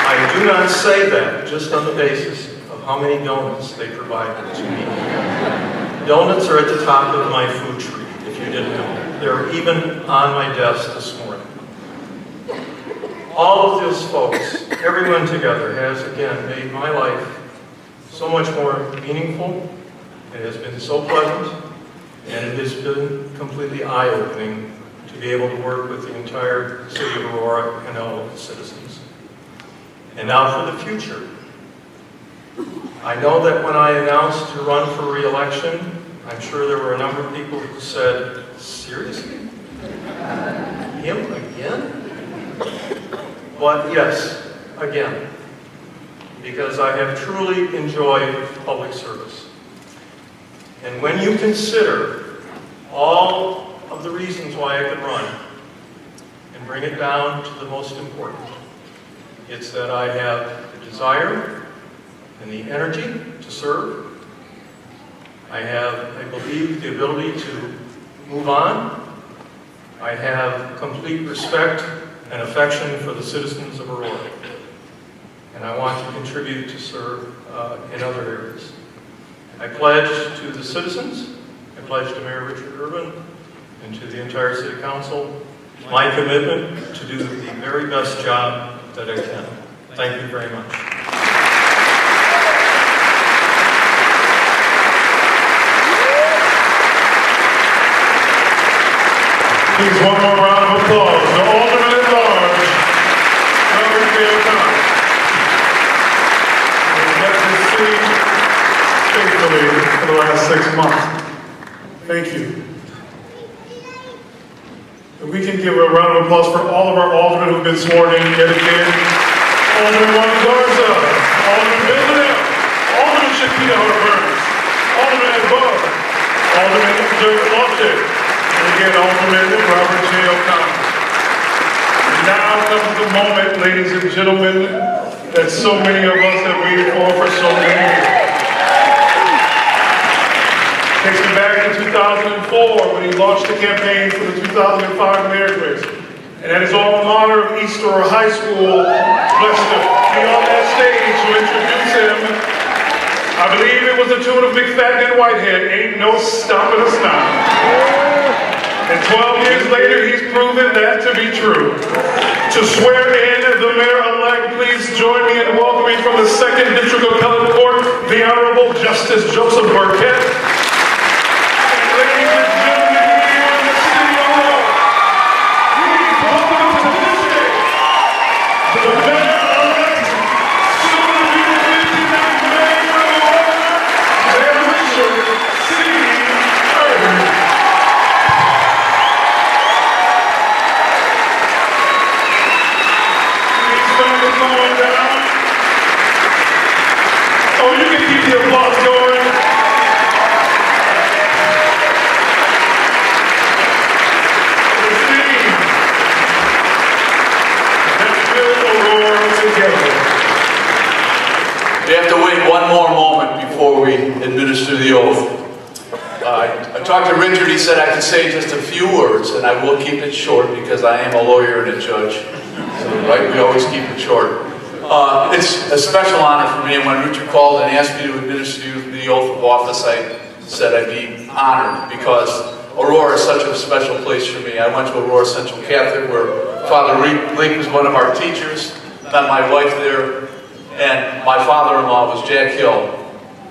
I do not say that just on the basis of how many donuts they provided to me. Donuts are at the top of my food tree, if you didn't know. They're even on my desk this morning. All of those folks, everyone together, has again made my life so much more meaningful. It has been so pleasant, and it has been completely eye-opening to be able to work with the entire city of Aurora and all of the citizens. And now for the future. I know that when I announced to run for re-election, I'm sure there were a number of people who said, seriously? Him again? But yes, again, because I have truly enjoyed public service. And when you consider all of the reasons why I could run and bring it down to the most important, it's that I have the desire and the energy to serve. I have, I believe, the ability to move on. I have complete respect and affection for the citizens of Aurora. And I want to contribute to serve in other areas. I pledge to the citizens, I pledge to Mayor Richard Urban, and to the entire City Council, my commitment to do the very best job that I can. Thank you very much. Please, one more round of applause to Alderman at Large, Robert J. O'Connor. We've met this city faithfully for the last 6 months. Thank you. And we can give a round of applause for all of our aldermen who've been sworn in, dedicated. Alderman Juan Garza, Alderman Bill Liddell, Alderman Shakita Hart-Burns, Alderman Ed Bug, Alderman Dirk Loftus, and again, Alderman Robert J. O'Connor. And now comes the moment, ladies and gentlemen, that so many of us have waited for so many years. Takes me back to 2004 when he launched the campaign for the 2005 mayor's race. And at his alma mater of East Aurora High School, blessed to be on that stage to introduce him I believe it was the tune of McFadden and Whitehead, Ain't No Stopping Us Now. And 12 years later, he's proven that to be true. To swear in the mayor-elect, please join me in welcoming from the 2nd District Appellate Court, the Honorable Justice Joseph Burkett. And ladies and gentlemen, here in the city of Aurora, please welcome to this stage, the mayor-elect, soon to be the 59th mayor of Aurora, Mayor Richard C. Irvin. Going down. Oh, you can keep the applause going. The city has built Aurora together. We have to wait one more moment before we administer the oath. I talked to Richard, he said I could say just a few words, and I will keep it short because I am a lawyer and a judge. So, right, we always keep it short. It's a special honor for me, and when Richard called and asked me to administer the oath of office, I said I'd be honored because Aurora is such a special place for me. I went to Aurora Central Catholic where Father Leek was one of our teachers, met my wife there, and my father-in-law was Jack Hill,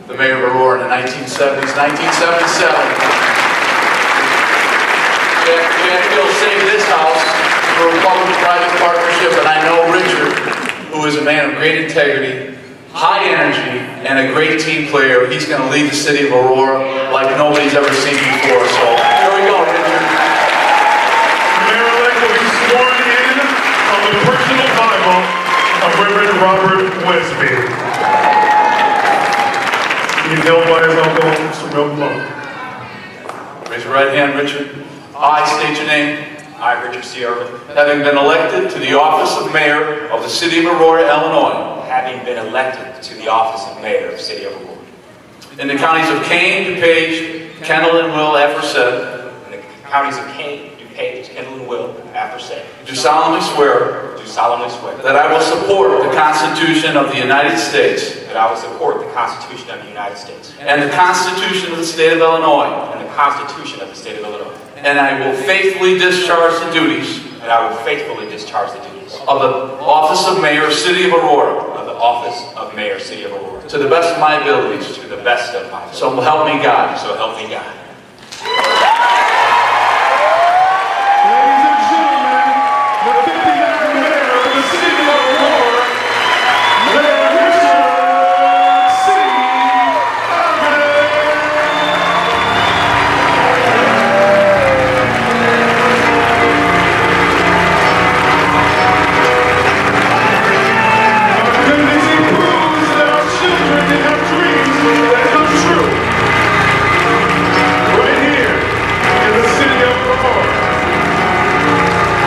the mayor of Aurora in the 1970s, 1977. Jack Hill saved this house for a public-private partnership, and I know Richard, who is a man of great integrity, high energy, and a great team player. He's going to lead the city of Aurora like nobody's ever seen before. So here we go, Richard. The mayor-elect will be sworn in on the personal Bible of Reverend Robert Westby. He's held by his uncle, Mr. Milton Monk. Raise your right hand, Richard. I state your name. I, Richard C. Irvin, Having been elected to the office of mayor of the city of Aurora, Illinois, having been elected to the office of mayor of the city of Aurora, in the counties of Kane, DuPage, Kendall, and Will, aforesaid, in the counties of Kane, DuPage, Kendall, and Will, aforesaid, do solemnly swear that I will support the Constitution of the United States I will support the Constitution of the United States and the Constitution of the state of Illinois, and the Constitution of the state of Illinois, and I will faithfully discharge the duties and I will faithfully discharge the duties of the office of mayor, city of Aurora, of the office of mayor, city of Aurora, to the best of my abilities. to the best of my ability. So help me God. So help me God. Ladies and gentlemen, the 59th mayor of the city of Aurora, Mayor Richard C. Irvin. Our community proves that our children can have dreams that come true. Right here in the city of Aurora.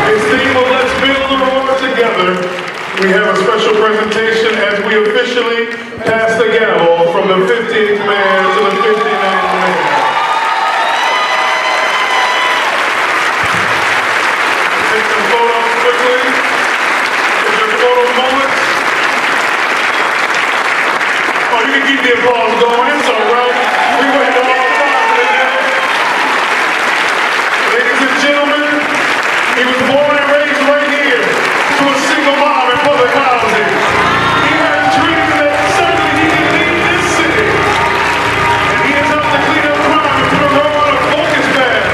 A theme of Let's Build Aurora Together. We have a special presentation as we officially pass the gavel from the 15th mayor to the 59th mayor. Take some photos quickly. Get your photo moments. Oh, you can keep the applause going. It's all right. We waited all the time for today. Ladies and gentlemen, he was born and raised right here to a single mom in public housing. He had dreams that certainly he can lead this city. And he has helped to clean up crime and put Aurora on a focus path,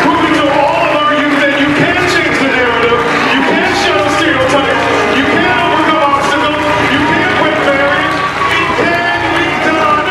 proving to all of our youth that you can change the narrative, you can shadow stereotypes, you can overcome obstacles, you can win marriage, it can be done.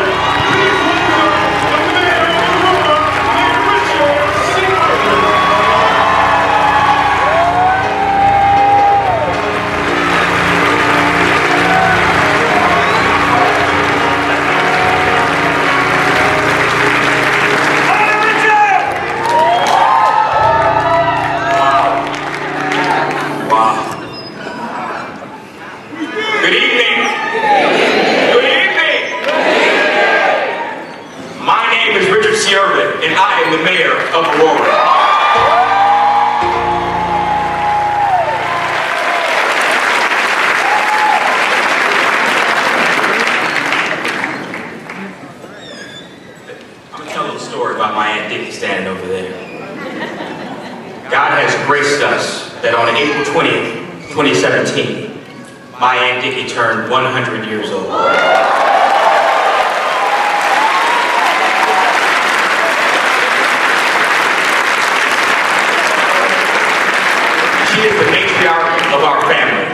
God has graced us that on April 20th, 2017, my Aunt Dickie turned 100 years old. She is the matriarch of our family.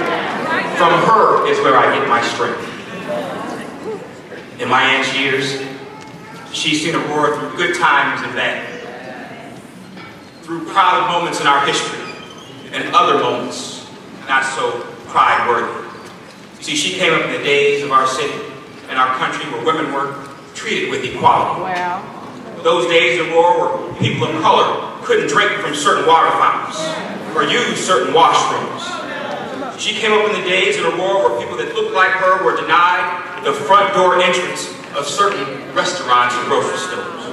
From her is where I get my strength. In my aunt's years, she's seen Aurora through good times and bad, through proud moments in our history, and other moments not so pride-worthy. See, she came up in the days of our city and our country where women were treated with equality. Wow. Those days in Aurora where people of color couldn't drink from certain water fountains or use certain washrooms. She came up in the days in Aurora where people that looked like her were denied the front door entrance of certain restaurants and grocery stores.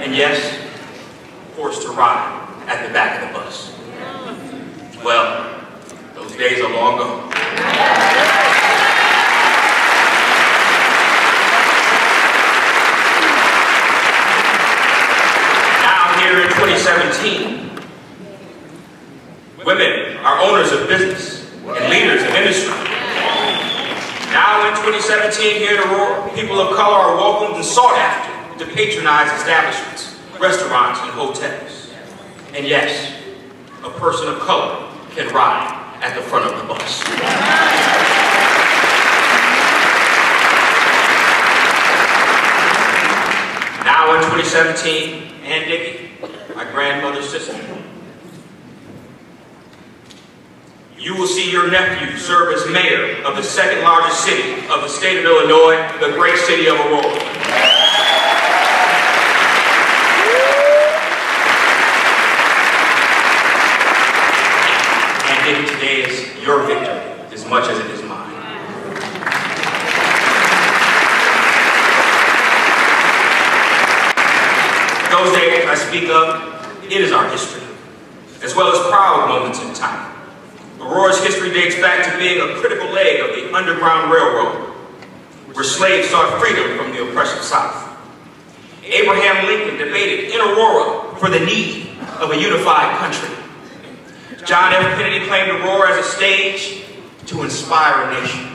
And yes, forced to ride at the back of the bus. Well, those days are long gone. Now here in 2017, women are owners of business and leaders of industry. Now in 2017 here in Aurora, people of color are welcomed and sought after to patronize establishments, restaurants, and hotels. And yes, a person of color can ride at the front of the bus. Now in 2017, Aunt Dickie, my grandmother's sister, you will see your nephew serve as mayor of the second largest city of the state of Illinois, the great city of Aurora. And Dickie, today is your victory as much as it is mine. Those days I speak of, it is our history, as well as proud moments in time. Aurora's history dates back to being a critical leg of the Underground Railroad, where slaves sought freedom from the oppressive South. Abraham Lincoln debated in Aurora for the need of a unified country. John F. Kennedy claimed Aurora as a stage to inspire a nation.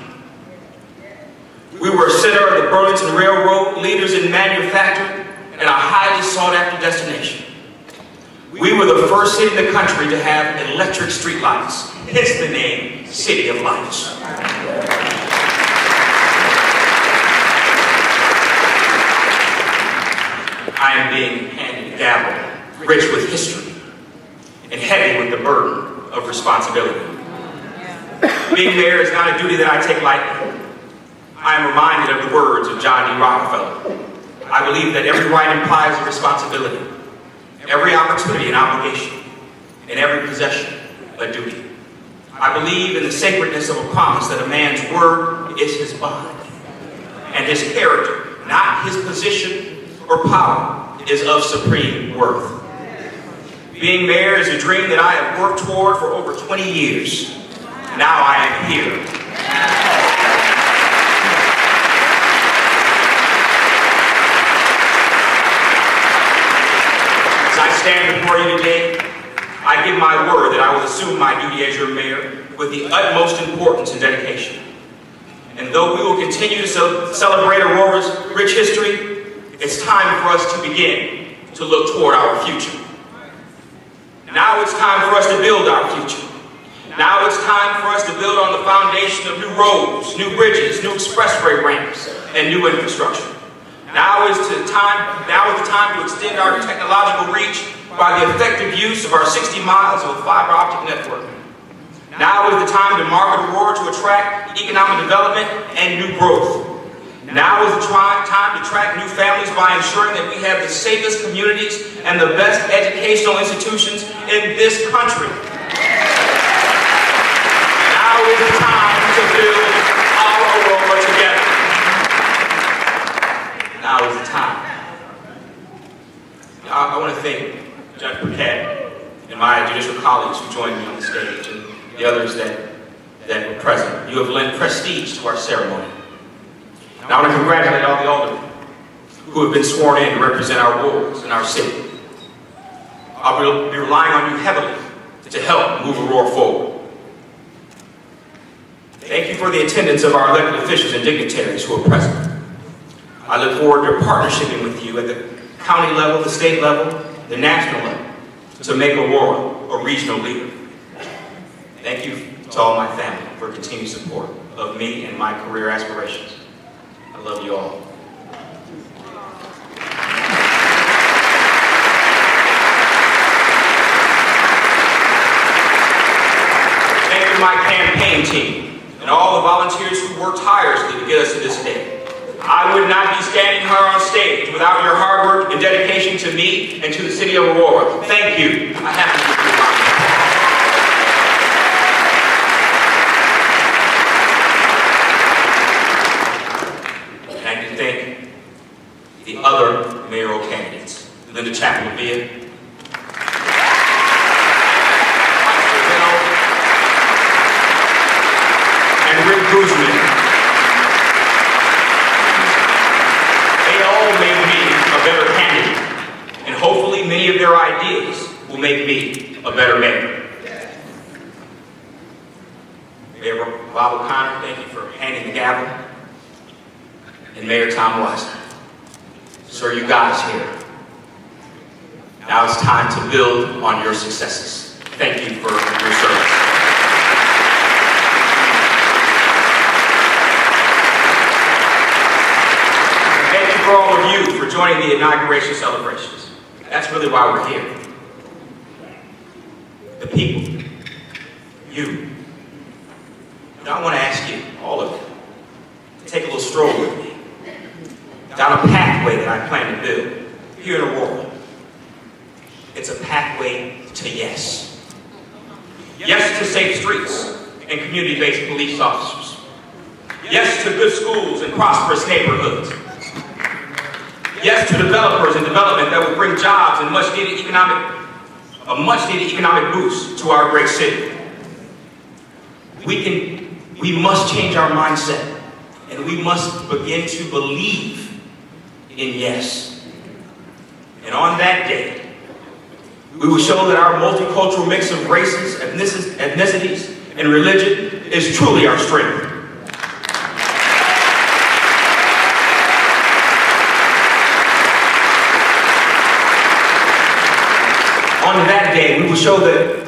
We were a center of the Burlington Railroad, leaders in manufacturing, and a highly sought-after destination. We were the first city in the country to have electric streetlights, hence the name City of Lights. I am being handed a gavel, rich with history, and heavy with the burden of responsibility. Being mayor is not a duty that I take lightly. I am reminded of the words of John D. Rockefeller. I believe that every right implies a responsibility, every opportunity an obligation, and every possession a duty. I believe in the sacredness of a promise that a man's word is his bond, and his character, not his position or power, is of supreme worth. Being mayor is a dream that I have worked toward for over 20 years. Now I am here. As I stand before you today, I give my word that I will assume my duty as your mayor with the utmost importance and dedication. And though we will continue to celebrate Aurora's rich history, it's time for us to begin to look toward our future. Now it's time for us to build our future. Now it's time for us to build on the foundation of new roads, new bridges, new expressway ramps, and new infrastructure. Now is the time to extend our technological reach by the effective use of our 60 miles of fiber optic network. Now is the time to market Aurora to attract economic development and new growth. Now is the time to attract new families by ensuring that we have the safest communities and the best educational institutions in this country. Now is the time to build our Aurora together. Now is the time. I want to thank Judge Burkett and my judicial colleagues who joined me on the stage and the others that were present. You have lent prestige to our ceremony. Now I want to congratulate all the aldermen who have been sworn in to represent our wards and our city. I'll be relying on you heavily to help move Aurora forward. Thank you for the attendance of our elected officials and dignitaries who are present. I look forward to partnershiping with you at the county level, the state level, the national level, to make Aurora a regional leader. Thank you to all my family for continued support of me and my career aspirations. I love you all. Thank you to my campaign team and all the volunteers who worked tirelessly to get us to this day. I would not be standing here on stage without your hard work and dedication to me and to the city of Aurora. Thank you. I have to And I can thank the other mayoral candidates, Linda Chapman-Villa, and Rick Guzman. They all made me a better candidate, and hopefully many of their ideas will make me a better mayor. Mayor Bob O'Connor, thank you for handing the gavel. And Mayor Tom Weisner. Sir, you got us here. Now it's time to build on your successes. Thank you for your service. Thank you for all of you for joining the inauguration celebrations. That's really why we're here. The people. You. And I want to ask you, all of you, to take a little stroll with me down a pathway that I plan to build here in Aurora. It's a pathway to yes. Yes to safe streets and community-based police officers. Yes to good schools and prosperous neighborhoods. Yes to developers and development that will bring jobs and a much-needed economic boost to our great city. We must change our mindset, and we must begin to believe in yes. And on that day, we will show that our multicultural mix of races, ethnicities, and religion is truly our strength. On that day, we will show that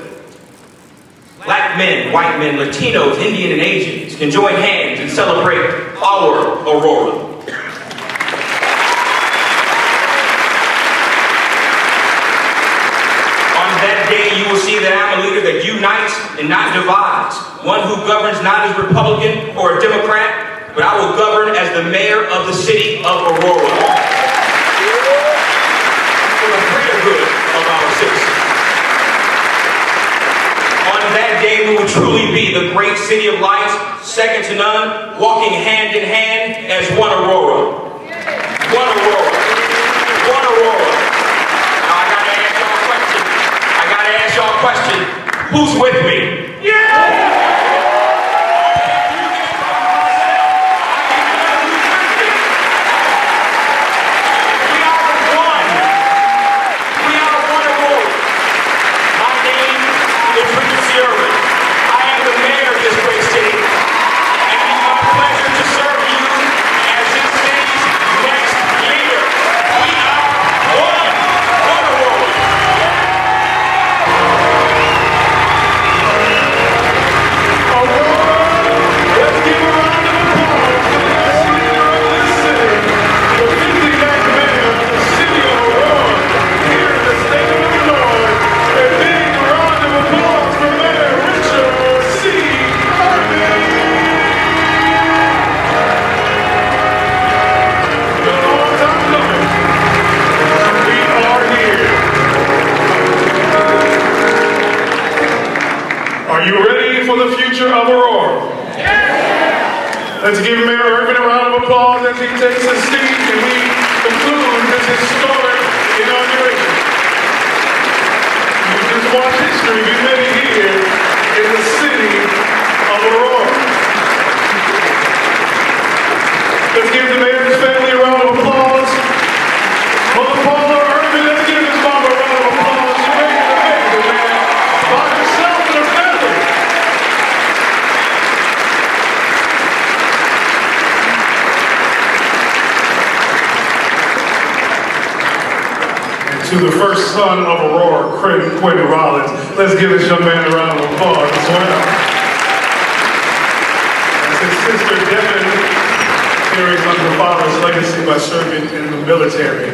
Black men, white men, Latinos, Indian, and Asians can join hands and celebrate our Aurora. On that day, you will see that I'm a leader that unites and not divides, one who governs not as Republican or a Democrat, but I will govern as the mayor of the city of Aurora for the greater good of our citizens. On that day, we will truly be the great city of lights, second to none, walking hand in hand as one Aurora. One Aurora. One Aurora. Now I gotta ask y'all a question. Who's with me? Yeah! Let's give Mayor Irvin a round of applause as he takes his seat and we conclude this historic inauguration. You just watch history be made here in the city of Aurora. Let's give the mayor's family a round of applause. Mother Paula Irvin, let's give his mom a round of applause. She made it amazing, man. to the first son of Aurora, Quinn Rollins. Let's give this young man a round of applause as well. As his sister Devin carries on her father's legacy by serving in the military.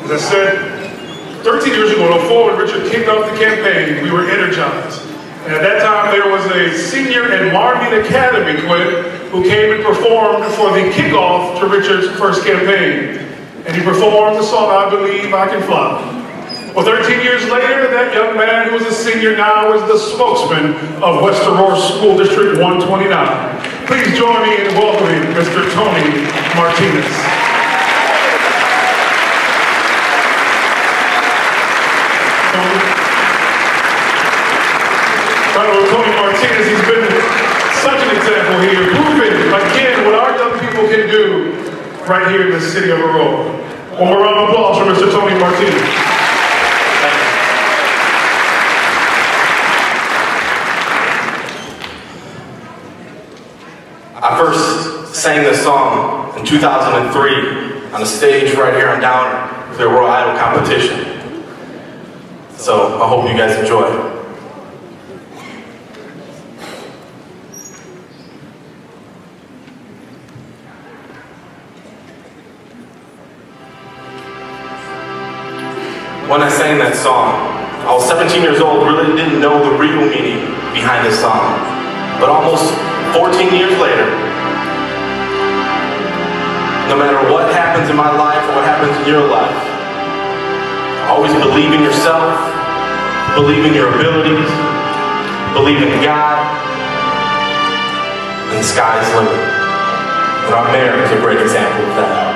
As I said, 13 years ago, before Richard kicked off the campaign, we were energized. And at that time, there was a senior at Marvin Academy, Quinn, who came and performed for the kickoff to Richard's first campaign. And he performed the song, I Believe I Can Fly. Well, 13 years later, that young man who was a senior now is the spokesman of West Aurora School District 129. Please join me in welcoming Mr. Tony Martinez. Tony Martinez, he's been such an example here, proving again what our young people can do right here in the city of Aurora. One more round of applause for Mr. Tony Martinez. I first sang this song in 2003 on a stage right here in Downer for the Aurora Idol competition. So I hope you guys enjoy it. When I sang that song, I was 17 years old, really didn't know the real meaning behind this song. But almost 14 years later, no matter what happens in my life or what happens in your life, always believe in yourself, believe in your abilities, believe in God, and the sky's the limit. And our mayor is a great example of that.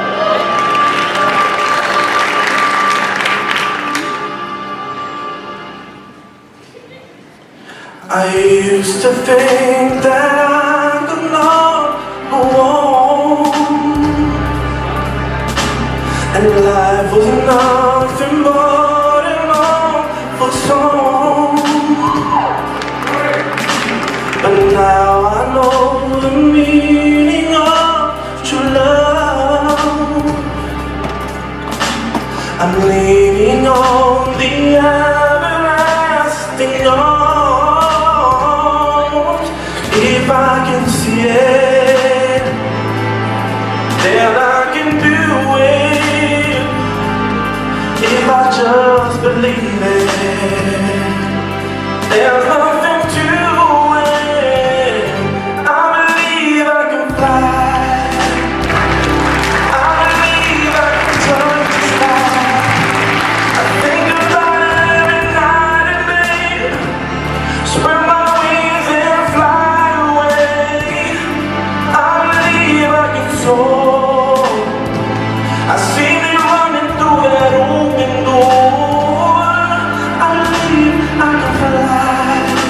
I used to think that I could not go on, and life was nothing but an awful song. But now I know the meaning of true love. I'm leaning on the everlasting arms. If I can see it, then I can do it. If I just believe it, there's nothing to it. I believe I can fly. I believe I can touch the sky. I think about it every night and day. Spread my wings and fly. I see me running through that open door. I believe I can fly.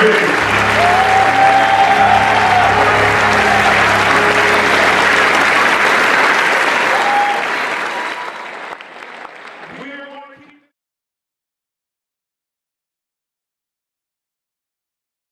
Congratulations.